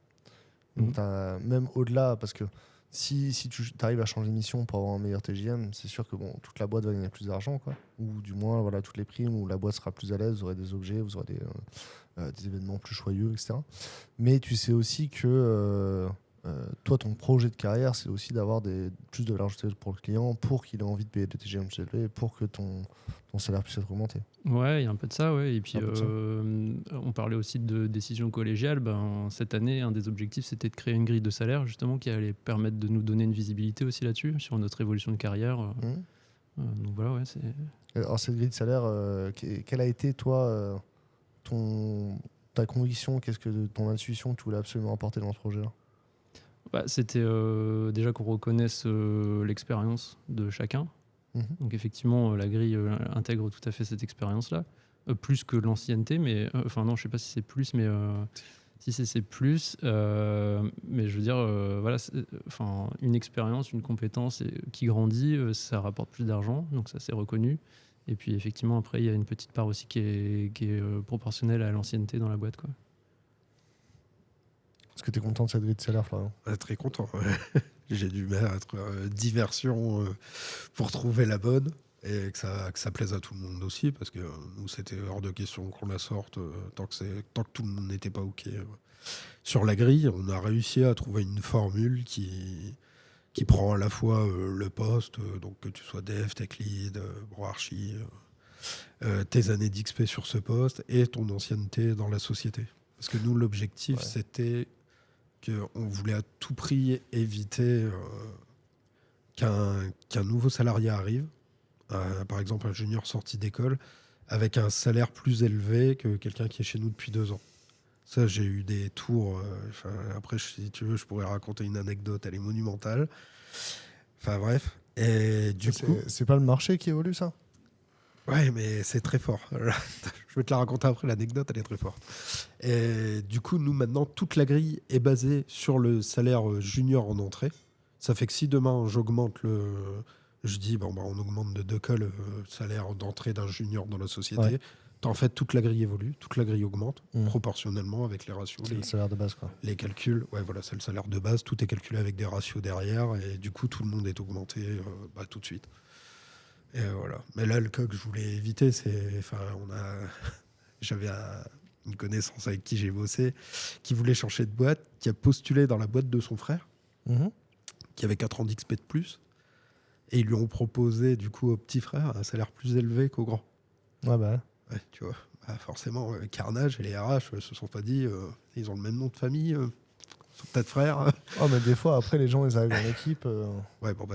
Donc, même au-delà, parce que si tu arrives à changer de mission pour avoir un meilleur TJM, c'est sûr que toute la boîte va gagner plus d'argent, quoi. Ou du moins, voilà, toutes les primes, où la boîte sera plus à l'aise, vous aurez des objets, vous aurez des événements plus joyeux, etc. Mais tu sais aussi que toi, ton projet de carrière, c'est aussi d'avoir plus de valeur ajoutée pour le client, pour qu'il ait envie de payer des TGM plus élevés, pour que ton salaire puisse être augmenté. Ouais, il y a un peu de ça, ouais. Et puis, on parlait aussi de décision collégiale. Cette année, un des objectifs, c'était de créer une grille de salaire, justement, qui allait permettre de nous donner une visibilité aussi là-dessus, sur notre évolution de carrière. Donc voilà, ouais. Alors, cette grille de salaire, quelle a été, toi, ta conviction, ton intuition que tu voulais absolument apporter dans ce projet-là? C'était déjà qu'on reconnaisse l'expérience de chacun. Donc effectivement, la grille intègre tout à fait cette expérience-là, plus que l'ancienneté, mais non, je sais pas si c'est plus, mais si c'est plus, mais je veux dire, voilà, une expérience, une compétence qui grandit, ça rapporte plus d'argent, donc ça c'est reconnu. Et puis effectivement, après, il y a une petite part aussi qui est proportionnelle à l'ancienneté dans la boîte, quoi. Est-ce que tu es content de cette grille de salaire, Florian? Très content. J'ai dû mettre diversion pour trouver la bonne et que ça plaise à tout le monde aussi, parce que nous, c'était hors de question qu'on la sorte tant que tout le monde n'était pas OK. Sur la grille, on a réussi à trouver une formule qui prend à la fois le poste, donc que tu sois dev, tech lead, archi, tes années d'XP sur ce poste et ton ancienneté dans la société. Parce que nous, l'objectif, c'était qu'on voulait à tout prix éviter qu'un nouveau salarié arrive, par exemple un junior sorti d'école, avec un salaire plus élevé que quelqu'un qui est chez nous depuis 2 ans. Ça, j'ai eu des tours. Après, si tu veux, je pourrais raconter une anecdote, elle est monumentale. Enfin bref. Et du coup, c'est pas le marché qui évolue, ça? Ouais, mais c'est très fort. Je vais te la raconter après, l'anecdote, elle est très forte. Et du coup, nous, maintenant, toute la grille est basée sur le salaire junior en entrée. Ça fait que si demain, j'augmente je dis, on augmente de 2 cols le salaire d'entrée d'un junior dans la société. En fait, toute la grille évolue, toute la grille augmente proportionnellement avec les ratios. C'est le salaire de base, quoi. Les calculs, voilà, c'est le salaire de base. Tout est calculé avec des ratios derrière. Et du coup, tout le monde est augmenté tout de suite. Et voilà. Mais là, le cas que je voulais éviter, j'avais une connaissance avec qui j'ai bossé, qui voulait changer de boîte, qui a postulé dans la boîte de son frère, qui avait 4 ans d'XP de plus, et ils lui ont proposé, du coup, au petit frère, un salaire plus élevé qu'au grand. Ouais, tu vois. Forcément, Carnage et les RH se sont pas dit, ils ont le même nom de famille, sont peut-être frères. Oh, mais des fois, après, les gens, ils arrivent dans l'équipe.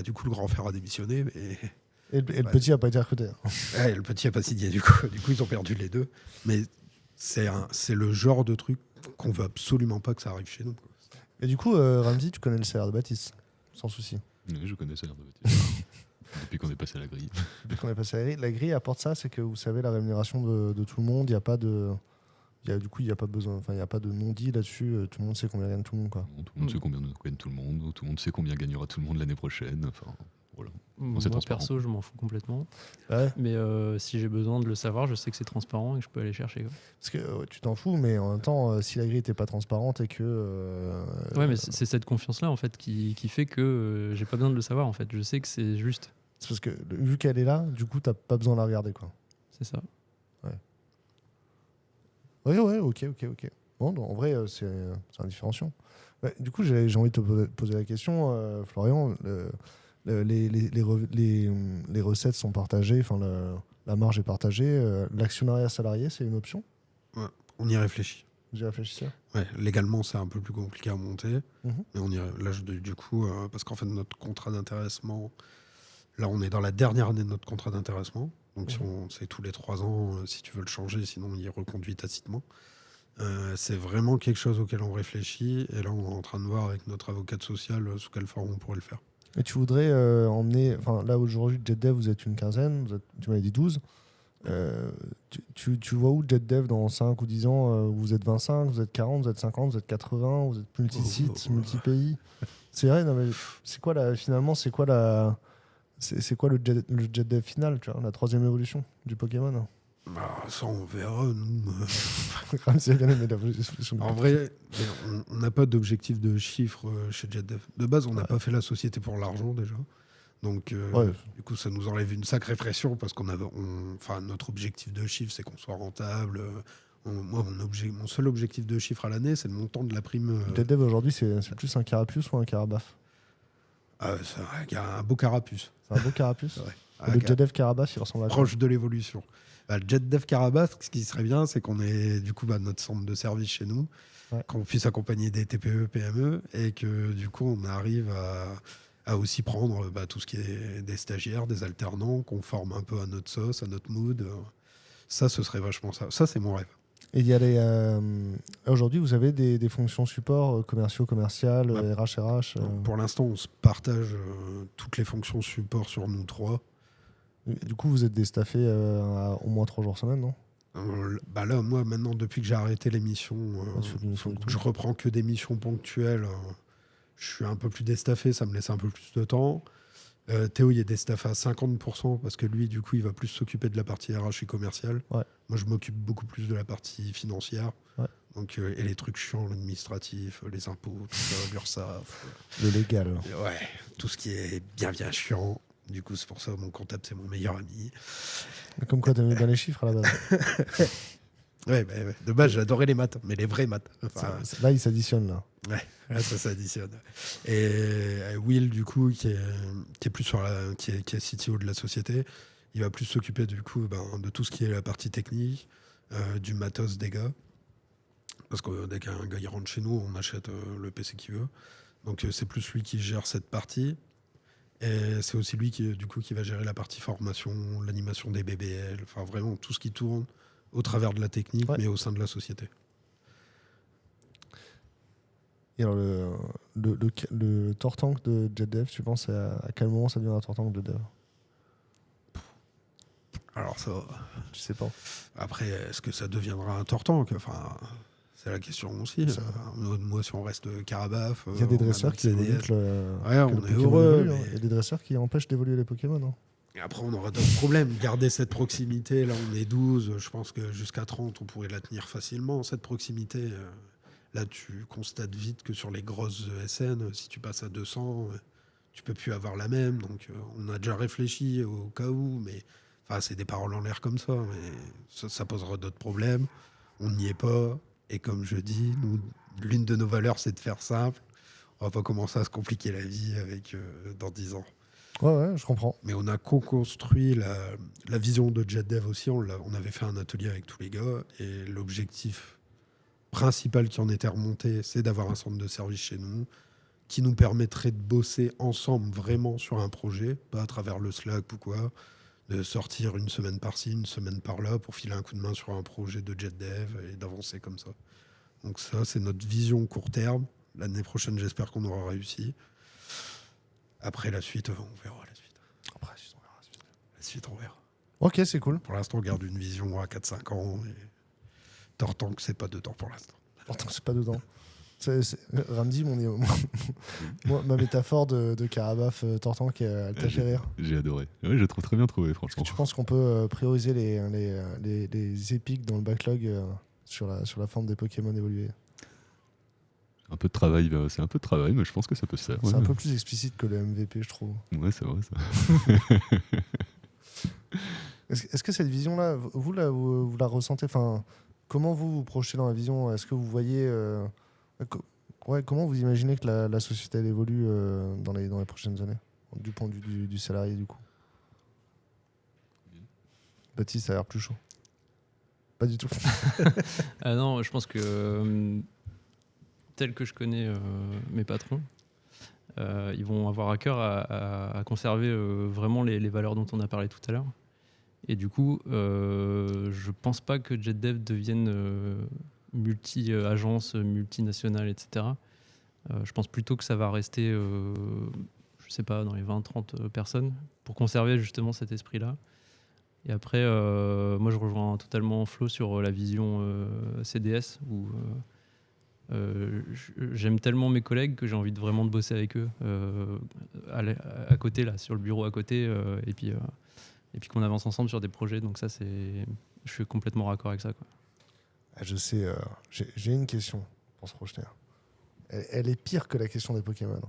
Du coup, le grand frère a démissionné, mais... Et le petit n'a pas été recruté. Le petit n'a pas signé, du coup. Du coup, ils ont perdu les deux. Mais c'est le genre de truc qu'on veut absolument pas que ça arrive chez nous. Et du coup, Ramzi, tu connais le salaire de Baptiste, sans souci. Oui, je connais le salaire de Baptiste. Depuis qu'on est passé à la grille. Depuis qu'on est passé à la grille. La grille apporte ça, c'est que vous savez, la rémunération de tout le monde, il n'y a pas de... Du coup, il n'y a pas besoin, il n'y a pas de non-dit là-dessus. Tout le monde sait combien gagne tout le monde, quoi. Tout le monde sait combien gagne tout le monde. Tout le monde sait combien gagnera tout le monde l'année prochaine. Enfin, voilà. Moi, perso, je m'en fous complètement. Ouais. Mais si j'ai besoin de le savoir, je sais que c'est transparent et que je peux aller chercher, quoi. Parce que tu t'en fous, mais en même temps, si la grille n'était pas transparente et que... Ouais, mais c'est cette confiance-là, en fait, qui fait que j'ai pas besoin de le savoir, en fait. Je sais que c'est juste. C'est parce que vu qu'elle est là, du coup, t'as pas besoin de la regarder, quoi. C'est ça. Ouais, ok. Bon, en vrai, c'est un différenciant. Ouais, du coup, j'ai envie de te poser la question, Florian. Les recettes sont partagées, la marge est partagée. L'actionnariat salarié, c'est une option? Ouais, on y réfléchit. Vous y réfléchissez? Ouais, légalement, c'est un peu plus compliqué à monter. Mais on y là, du coup, parce qu'en fait, notre contrat d'intéressement, là, on est dans la dernière année de notre contrat d'intéressement. Donc, c'est tous les 3 ans, si tu veux le changer, sinon il reconduit tacitement. C'est vraiment quelque chose auquel on réfléchit. Et là, on est en train de voir avec notre avocate sociale sous quelle forme on pourrait le faire. Et tu voudrais emmener... Enfin, là, aujourd'hui, JetDev, vous êtes une quinzaine, tu m'avais dit 12. Tu vois où JetDev dans 5 ou 10 ans vous êtes 25, vous êtes 40, vous êtes 50, vous êtes 80, vous êtes multi-sites, multi-pays. C'est vrai, non, mais c'est quoi finalement, c'est quoi le JetDev final, tu vois, la 3e évolution du Pokémon? Bah, ça, on verra, nous. Comme si bien aimé l'évolution. En vrai, on n'a pas d'objectif de chiffre chez JetDev. De base, on n'a pas fait la société pour l'argent déjà. Donc, du coup, ça nous enlève une sacrée pression parce notre objectif de chiffre, c'est qu'on soit rentable. Moi, mon seul objectif de chiffre à l'année, c'est le montant de la prime. JetDev aujourd'hui, c'est plus un carapuce ou un carabaf? C'est un beau carapuce. C'est un beau carapuce. Ouais. Le JetDev carabaf, il ressemble à quoi? Proche de l'évolution. Le JetDev Carabas, ce qui serait bien, c'est qu'on ait du coup notre centre de service chez nous, qu'on puisse accompagner des TPE, PME, et que du coup on arrive à aussi prendre tout ce qui est des stagiaires, des alternants, qu'on forme un peu à notre sauce, à notre mood. Ça, ce serait vachement ça. Ça, c'est mon rêve. Et il y a aujourd'hui, vous avez des fonctions support commerciales, RH. Pour l'instant, on se partage toutes les fonctions support sur nous 3. Du coup, vous êtes déstaffé au moins 3 jours semaine, non? Là, moi, maintenant, depuis que j'ai arrêté l'émission, je reprends que des missions ponctuelles. Je suis un peu plus déstaffé, ça me laisse un peu plus de temps. Théo, il est déstaffé à 50% parce que lui, du coup, il va plus s'occuper de la partie RH et commerciale. Ouais. Moi, je m'occupe beaucoup plus de la partie financière. Ouais. Donc, et les trucs chiants, l'administratif, les impôts, tout ça, l'URSSAF. Le légal. Ouais, tout ce qui est bien chiant. Du coup, c'est pour ça que mon comptable, c'est mon meilleur ami. Comme quoi, t'aimais bien les chiffres à la base. Ouais. De base, j'adorais les maths, mais les vraies maths. Là, ils s'additionnent, là. Ouais, là, ça s'additionne. Et Will, du coup, qui est plus qui est CTO de la société, il va plus s'occuper, du coup, de tout ce qui est la partie technique, du matos des gars. Parce que dès qu'un gars il rentre chez nous, on achète le PC qu'il veut. Donc, c'est plus lui qui gère cette partie. Et c'est aussi lui qui va gérer la partie formation, l'animation des BBL, enfin vraiment tout ce qui tourne au travers de la technique, mais au sein de la société. Et alors, le Tortank de JetDev, tu penses à quel moment ça devient un Tortank de Dev? Alors ça... Je sais pas. Après, est-ce que ça deviendra un Tortank? Enfin... C'est la question aussi. Moi, si on reste Carabaf... Il y a des dresseurs qui évoluent on est heureux. Mais... Il y a des dresseurs qui empêchent d'évoluer les Pokémon. Hein. Et après, on aura d'autres problèmes. Garder cette proximité, là, on est 12. Je pense que jusqu'à 30, on pourrait la tenir facilement. Cette proximité, là, tu constates vite que sur les grosses ESN, si tu passes à 200, tu peux plus avoir la même. Donc, on a déjà réfléchi au cas où, mais c'est des paroles en l'air comme ça. Mais ça posera d'autres problèmes. On n'y est pas. Et comme je dis, nous, l'une de nos valeurs, c'est de faire simple. On va pas commencer à se compliquer la vie avec dans 10 ans. Ouais, je comprends. Mais on a co-construit la vision de JetDev aussi. On avait fait un atelier avec tous les gars. Et l'objectif principal qui en était remonté, c'est d'avoir un centre de service chez nous qui nous permettrait de bosser ensemble vraiment sur un projet, pas à travers le Slack ou quoi, de sortir une semaine par-ci, une semaine par-là pour filer un coup de main sur un projet de JetDev et d'avancer comme ça. Donc ça, c'est notre vision court terme. L'année prochaine, j'espère qu'on aura réussi. Après la suite, on verra la suite. Après, on verra la suite, on verra. Ok, c'est cool. Pour l'instant, on garde une vision à 4-5 ans. Et Tortank, c'est pas dedans pour l'instant. Tortank, c'est pas dedans. Ramdi, ma métaphore de Carabaf Tortank, elle t'a fait rire. J'ai adoré. Ouais, je trouve très bien trouvé, franchement. Tu penses qu'on peut prioriser les épiques dans le backlog sur la forme des Pokémon évolués? Un peu de travail, c'est un peu de travail, mais je pense que ça peut se faire. C'est un peu plus explicite que le MVP, je trouve. Ouais, c'est vrai, ça. Est-ce que cette vision-là, vous la ressentez? Enfin, comment vous projetez dans la vision? Est-ce que vous voyez... comment vous imaginez que la société elle évolue dans les prochaines années, du point de vue du salarié, du coup? Baptiste, ça a l'air plus chaud. Pas du tout. Ah non, je pense que tel que je connais mes patrons, ils vont avoir à cœur à conserver vraiment les valeurs dont on a parlé tout à l'heure. Et du coup, je pense pas que JetDev devienne multi-agence, multinationale, etc. Je pense plutôt que ça va rester, je je sais pas, dans les 20-30 personnes, pour conserver justement cet esprit-là. Et après, moi, je rejoins totalement Flo sur la vision CDS, où j'aime tellement mes collègues que j'ai envie de vraiment de bosser avec eux à côté, là, sur le bureau à côté, et puis qu'on avance ensemble sur des projets. Donc ça, je suis complètement raccord avec ça, quoi. Je sais, j'ai une question pour se projeter. Elle est pire que la question des Pokémon.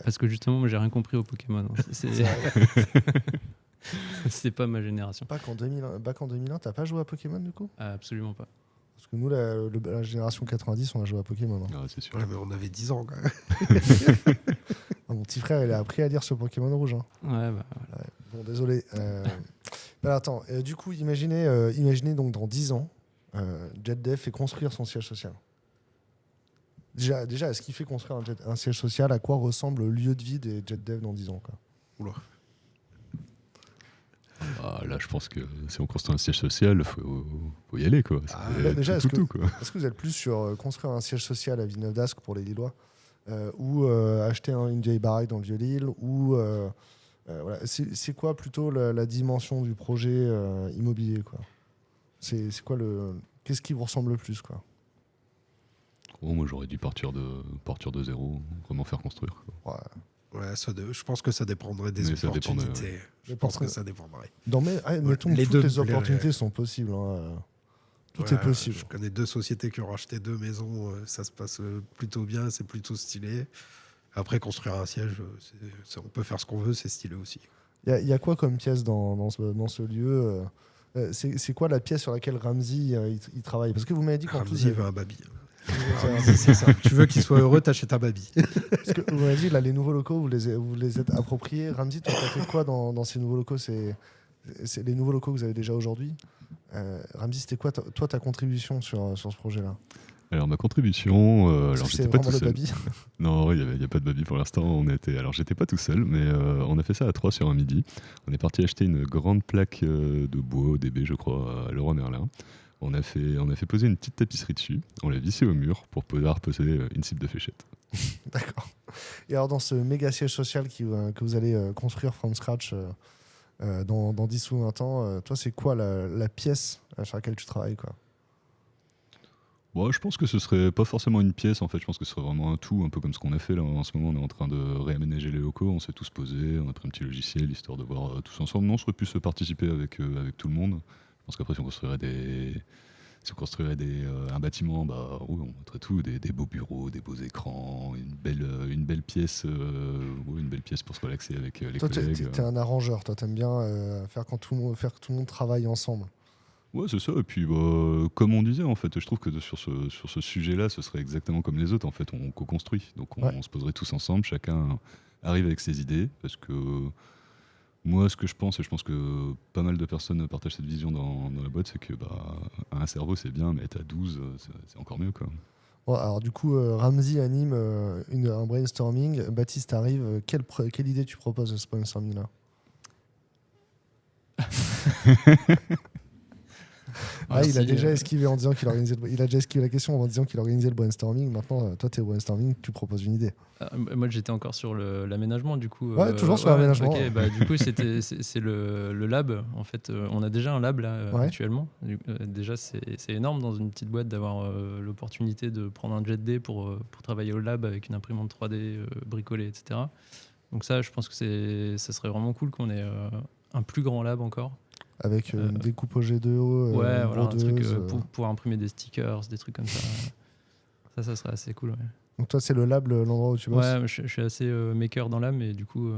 Parce que justement, moi, j'ai rien compris aux Pokémon. C'est pas ma génération. Back en 2001, t'as pas joué à Pokémon du coup ? Absolument pas. Parce que nous, la génération 90, on a joué à Pokémon. Ah, c'est sûr. Ouais, mais on avait 10 ans quand même. Mon petit frère, il a appris à lire sur Pokémon Rouge. Hein. Ouais, bah, Ouais. Bon, désolé. Alors, attends, du coup, imaginez donc dans 10 ans, JetDev fait construire son siège social. Déjà est-ce qu'il fait construire un siège social ? À quoi ressemble le lieu de vie des JetDev dans 10 ans, quoi ? Oula. Ah, là, je pense que si on construit un siège social, faut y aller, quoi. Déjà, est-ce que vous êtes plus sur construire un siège social à Villeneuve d'Ascq pour les Lillois, ou acheter une vieille baraque dans le Vieux-Lille, ou voilà. C'est quoi plutôt la dimension du projet immobilier, quoi ? C'est quoi qu'est-ce qui vous ressemble le plus, quoi ? moi, j'aurais dû partir de zéro, vraiment faire construire, quoi. Ouais. Ouais, je pense que ça dépendrait des Mais ça opportunités. dépendrait, Je pense que ça dépendrait. Mettons Les toutes deux les me plairaient. opportunités sont possibles. Hein. Tout Ouais, est possible. Je connais 2 sociétés qui ont racheté 2 maisons. Ça se passe plutôt bien, c'est plutôt stylé. Après, construire un siège, on peut faire ce qu'on veut, c'est stylé aussi. Il y a quoi comme pièce dans ce lieu c'est quoi la pièce sur laquelle Ramsey il travaille ? Parce que vous m'avez dit qu'en plus... Ramsey veut un baby. C'est ça. Tu veux qu'il soit heureux, t'achètes un baby. Parce que vous m'avez dit, là, les nouveaux locaux, vous les êtes appropriés. Ramsey, toi, t'as fait quoi dans ces nouveaux locaux ? C'est les nouveaux locaux que vous avez déjà aujourd'hui. Ramsey, c'était quoi, toi, ta contribution sur ce projet-là ? Alors, ma contribution, alors C'est j'étais pas vraiment tout le seul. baby. Non, il n'y a pas de baby pour l'instant. Alors, j'étais pas tout seul, mais on a fait ça à 3 sur un midi. On est parti acheter une grande plaque de bois ODB, je crois, à Leroy Merlin. On a fait poser une petite tapisserie dessus. On l'a vissé au mur pour pouvoir poser une cible de fléchettes. D'accord. Et alors, dans ce méga siège social que vous allez construire from scratch dans 10 ou 20 ans, toi, c'est quoi la pièce sur laquelle tu travailles, quoi ? Bon, je pense que ce serait pas forcément une pièce, en fait. Je pense que ce serait vraiment un tout, un peu comme ce qu'on a fait là. En ce moment, on est en train de réaménager les locaux. On s'est tous posés, on a pris un petit logiciel histoire de voir tous ensemble. Non, on serait plus participer avec tout le monde. Je pense qu'après, si on construirait un bâtiment, bah, oui, on mettrait tout, des beaux bureaux, des beaux écrans, une belle pièce pour se relaxer avec les toi, collègues. T'es un arrangeur, toi, t'aimes bien faire que tout le monde travaille ensemble. Ouais, c'est ça. Et puis, comme on disait, en fait, je trouve que sur ce sujet-là, ce serait exactement comme les autres. En fait, on co-construit. Donc, on se poserait tous ensemble. Chacun arrive avec ses idées. Parce que moi, ce que je pense, et je pense que pas mal de personnes partagent cette vision dans la boîte, c'est que un cerveau, c'est bien, mais être à 12, c'est encore mieux, quoi. Bon, alors, du coup, Ramsey anime un brainstorming. Baptiste arrive. Quelle idée tu proposes à ce brainstorming-là ? Il a déjà esquivé en disant qu'il organisait il a déjà esquivé la question en disant qu'il organisait le brainstorming. Maintenant, toi, t'es au brainstorming, tu proposes une idée. Moi, j'étais encore sur l'aménagement, du coup. Ouais, toujours sur l'aménagement. Okay, du coup, c'est le lab. En fait, on a déjà un lab là actuellement. Déjà, c'est énorme dans une petite boîte d'avoir l'opportunité de prendre un Jet D pour travailler au lab avec une imprimante 3D bricolée, etc. Donc ça, je pense que ça serait vraiment cool qu'on ait un plus grand lab encore. Avec une découpe au G2O, ouais, voilà, un truc pour imprimer des stickers, des trucs comme ça. Ça serait assez cool. Ouais. Donc toi, c'est le lab, l'endroit où tu bosses ? Ouais, je suis assez maker dans l'âme, et du coup,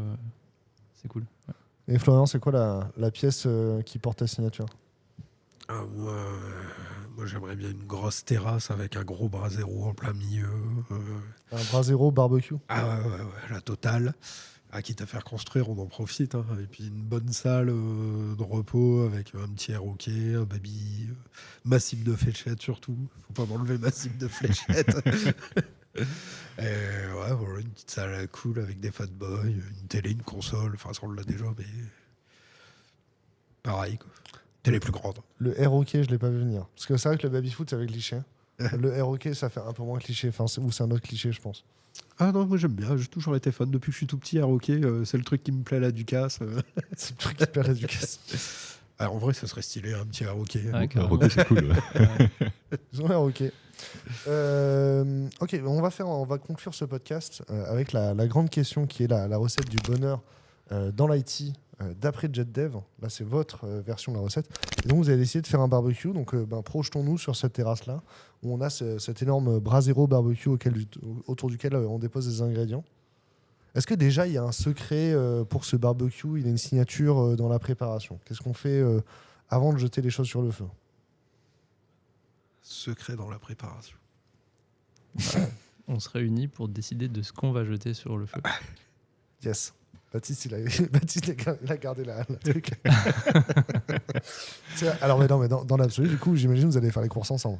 c'est cool. Ouais. Et Florian, c'est quoi la pièce qui porte ta signature ? Moi, j'aimerais bien une grosse terrasse avec un gros brasero en plein milieu. Un brasero barbecue ? Ah ouais, la totale. Quitte à faire construire, on en profite. Hein. Et puis une bonne salle de repos avec un petit air hockey, un baby, ma cible de fléchettes surtout. Faut pas m'enlever ma cible de fléchettes. Et voilà, une petite salle cool avec des fat boys, une télé, une console. Enfin, ça on l'a déjà, mais pareil, quoi. Télé plus grande. Le air hockey, je l'ai pas vu venir. Parce que c'est vrai que le baby foot, c'est avec cliché. Le air hockey, ça fait un peu moins cliché. Enfin, ou c'est un autre cliché, je pense. Ah non, moi j'aime bien, j'ai toujours été fan. Depuis que je suis tout petit à Roquet, c'est le truc qui me plaît, la Ducasse. C'est le truc qui perd la Ducasse. En vrai, ça serait stylé, un petit Roquet. Ouais, Le Roquet, c'est cool. Ouais. Ils ont l'air ok. Ok, on va conclure ce podcast avec la grande question qui est la recette du bonheur dans l'IT d'après JetDev. Là, c'est votre version de la recette. Et donc, vous avez décidé de faire un barbecue. Donc, projetons-nous sur cette terrasse-là où on a cet énorme brasero barbecue autour duquel on dépose des ingrédients. Est-ce que déjà, il y a un secret pour ce barbecue? Il y a une signature dans la préparation. Qu'est-ce qu'on fait avant de jeter les choses sur le feu? Secret dans la préparation. On se réunit pour décider de ce qu'on va jeter sur le feu. Yes. Baptiste, il a gardé la truc. Alors, mais dans l'absolu, du coup, j'imagine que vous allez faire les courses ensemble.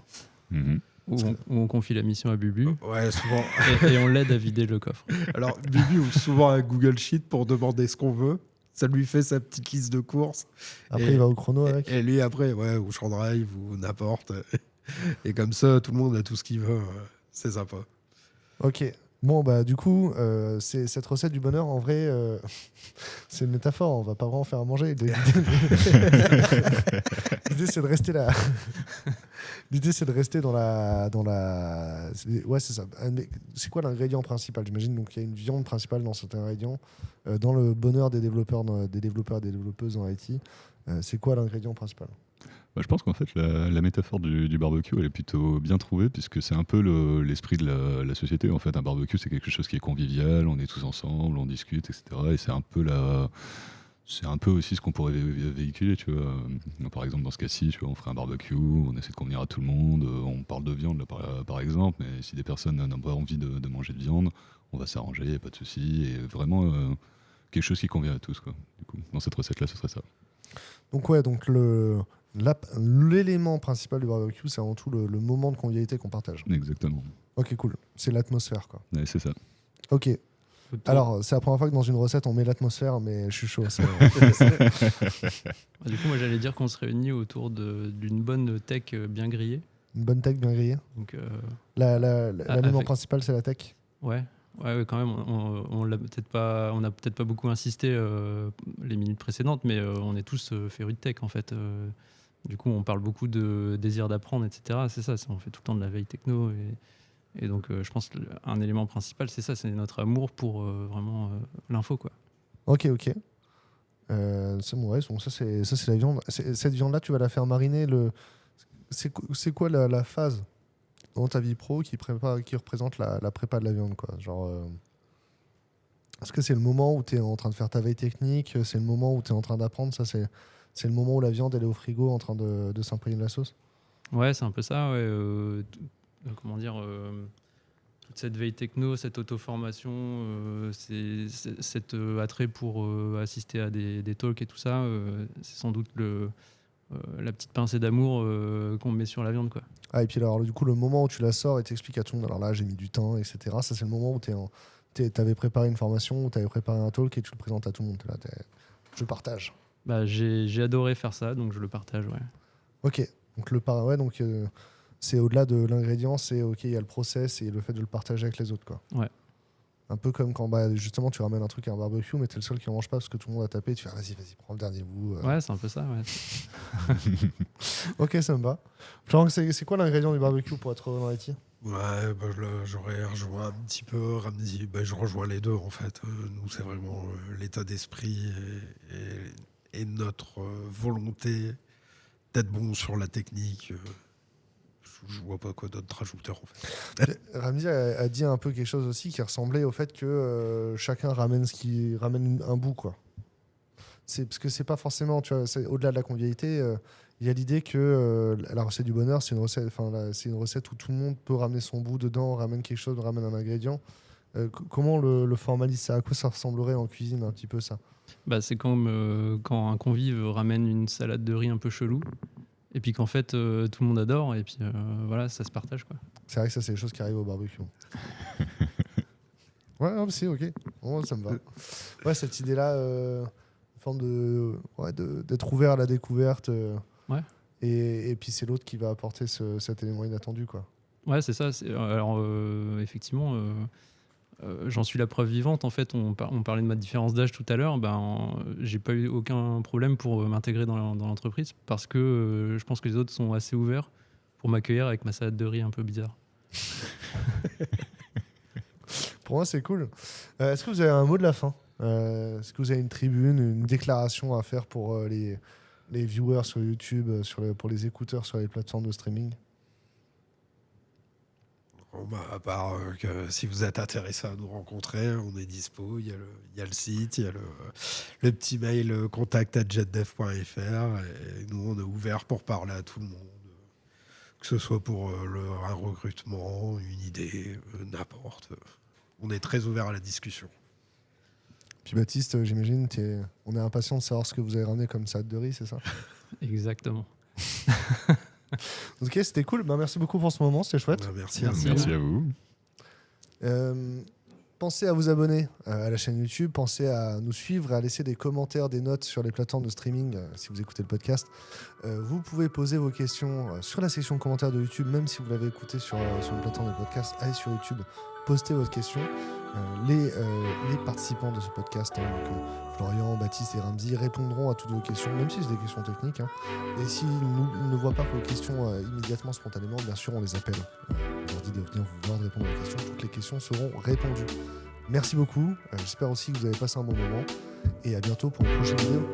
Mhm. Où on confie la mission à Bubu Ouais, souvent. et on l'aide à vider le coffre. Alors, Bubu ouvre souvent un Google Sheet pour demander ce qu'on veut. Ça lui fait sa petite liste de courses. Après, Et- il va au chrono avec. Et lui, après, ou Chandrive ou n'importe. Et comme ça, tout le monde a tout ce qu'il veut. C'est sympa. Ok. Bon, bah, du coup, c'est cette recette du bonheur, en vrai, c'est une métaphore. On va pas vraiment faire à manger. L'idée, c'est de rester là. L'idée, c'est de rester dans la. Ouais, c'est ça. C'est quoi l'ingrédient principal? J'imagine donc il y a une viande principale dans cet ingrédient. Dans le bonheur des développeurs et des développeuses dans IT, c'est quoi l'ingrédient principal? Bah, je pense qu'en fait, la métaphore du barbecue, elle est plutôt bien trouvée, puisque c'est un peu l'esprit de la société. En fait, un barbecue, c'est quelque chose qui est convivial, on est tous ensemble, on discute, etc. Et c'est un peu aussi ce qu'on pourrait véhiculer, tu vois. Par exemple, dans ce cas-ci, tu vois, on ferait un barbecue, on essaie de convenir à tout le monde, on parle de viande, là, par exemple, mais si des personnes n'ont pas envie de manger de viande, on va s'arranger, y a pas de souci. Et vraiment, quelque chose qui convient à tous, quoi. Du coup, dans cette recette-là, ce serait ça. Donc, ouais, donc l'élément principal du barbecue, c'est avant tout le moment de convivialité qu'on partage. Exactement. Ok, cool. C'est l'atmosphère, quoi. Ouais, c'est ça. Ok. Autour- Alors, c'est la première fois que dans une recette, on met l'atmosphère, mais je suis chaud. Du coup, moi, j'allais dire qu'on se réunit autour d'une bonne tech bien grillée. Une bonne tech bien grillée. Donc, L'aliment avec- principal, c'est la tech. ouais, quand même. On n'a peut-être pas beaucoup insisté les minutes précédentes, mais on est tous férus de tech en fait. Du coup, on parle beaucoup de désir d'apprendre, etc. C'est ça, on fait tout le temps de la veille techno. Et donc, je pense qu'un élément principal, c'est ça, c'est notre amour pour vraiment l'info, quoi. Ok. C'est bon, ouais, donc ça, c'est la viande. Cette viande-là, tu vas la faire mariner. C'est quoi la phase dans ta vie pro qui représente la prépa de la viande, quoi? Genre, est-ce que c'est le moment où tu es en train de faire ta veille technique? C'est le moment où tu es en train d'apprendre? Ça, c'est le moment où la viande elle est au frigo en train de s'imprégner de la sauce? Ouais, c'est un peu ça. Ouais, comment dire toute cette veille techno, cette auto-formation, cet attrait pour assister à des talks et tout ça, c'est sans doute la petite pincée d'amour qu'on met sur la viande, quoi. Ah, et puis alors, du coup, le moment où tu la sors et t'expliques à tout le monde, alors là, j'ai mis du temps, etc. Ça, c'est le moment où t'avais préparé une formation, où t'avais préparé un talk et tu le présentes à tout le monde. T'es là, je partage. Bah, j'ai adoré faire ça, donc je le partage, ouais. Ok. Donc, c'est au-delà de l'ingrédient, c'est ok, il y a le process et le fait de le partager avec les autres, quoi. Ouais. Un peu comme quand justement tu ramènes un truc à un barbecue, mais t'es le seul qui en mange pas parce que tout le monde a tapé. Tu fais vas-y, prends le dernier bout. Ouais, c'est un peu ça, ouais. Ok, ça me va. Genre, c'est quoi l'ingrédient du barbecue pour être dans l'IT? Ouais, j'aurais rejoint un petit peu Ramzi. Je rejoins les deux en fait. Nous, c'est vraiment l'état d'esprit et notre volonté d'être bon sur la technique. Je vois pas quoi d'autre rajouter en fait. Ramzi a dit un peu quelque chose aussi qui ressemblait au fait que chacun ramène un bout, quoi. Parce que c'est pas forcément, tu vois, au-delà de la convivialité, il y a l'idée que la recette du bonheur, c'est une recette où tout le monde peut ramener son bout dedans, ramène quelque chose, ramène un ingrédient. Comment le formalise ça? À quoi ça ressemblerait en cuisine un petit peu ça? Bah, c'est comme quand un convive ramène une salade de riz un peu chelou, et puis qu'en fait tout le monde adore, et puis voilà, ça se partage, quoi. C'est vrai que ça, c'est des choses qui arrivent au barbecue. Ouais, non, mais si, ok. Oh, ça me va. Ouais, cette idée-là, une forme d'être ouvert à la découverte. Ouais. Et puis c'est l'autre qui va apporter cet élément inattendu, quoi. Ouais, c'est ça. Alors, effectivement, j'en suis la preuve vivante. En fait, on parlait de ma différence d'âge tout à l'heure. J'ai pas eu aucun problème pour m'intégrer dans l'entreprise parce que je pense que les autres sont assez ouverts pour m'accueillir avec ma salade de riz un peu bizarre. Pour moi, c'est cool. Est-ce que vous avez un mot de la fin ? Est-ce que vous avez une tribune, une déclaration à faire pour les viewers sur YouTube, pour les écouteurs sur les plateformes de streaming ? À part que si vous êtes intéressé à nous rencontrer, on est dispo. Il y a le site, il y a le petit mail contact@jetdev.fr. Et nous, on est ouvert pour parler à tout le monde. Que ce soit pour un recrutement, une idée, n'importe. On est très ouvert à la discussion. Puis Baptiste, j'imagine, on est impatient de savoir ce que vous avez ramené comme salade de riz, c'est ça ? Exactement. Ok, c'était cool. Merci beaucoup pour ce moment, c'était chouette. Merci à vous. Pensez à vous abonner à la chaîne YouTube, pensez à nous suivre et à laisser des commentaires, des notes sur les plateformes de streaming si vous écoutez le podcast. Vous pouvez poser vos questions sur la section commentaires de YouTube, même si vous l'avez écouté sur une plateforme de podcast. Allez sur YouTube, postez votre question. Les participants de ce podcast, donc Florian, Baptiste et Ramzi, répondront à toutes vos questions, même si c'est des questions techniques. Et s'ils ne voient pas vos questions immédiatement, spontanément, bien sûr, on les appelle. On leur dit de venir vous voir, de répondre aux questions. Toutes les questions seront répondues. Merci beaucoup. J'espère aussi que vous avez passé un bon moment. Et à bientôt pour une prochaine vidéo.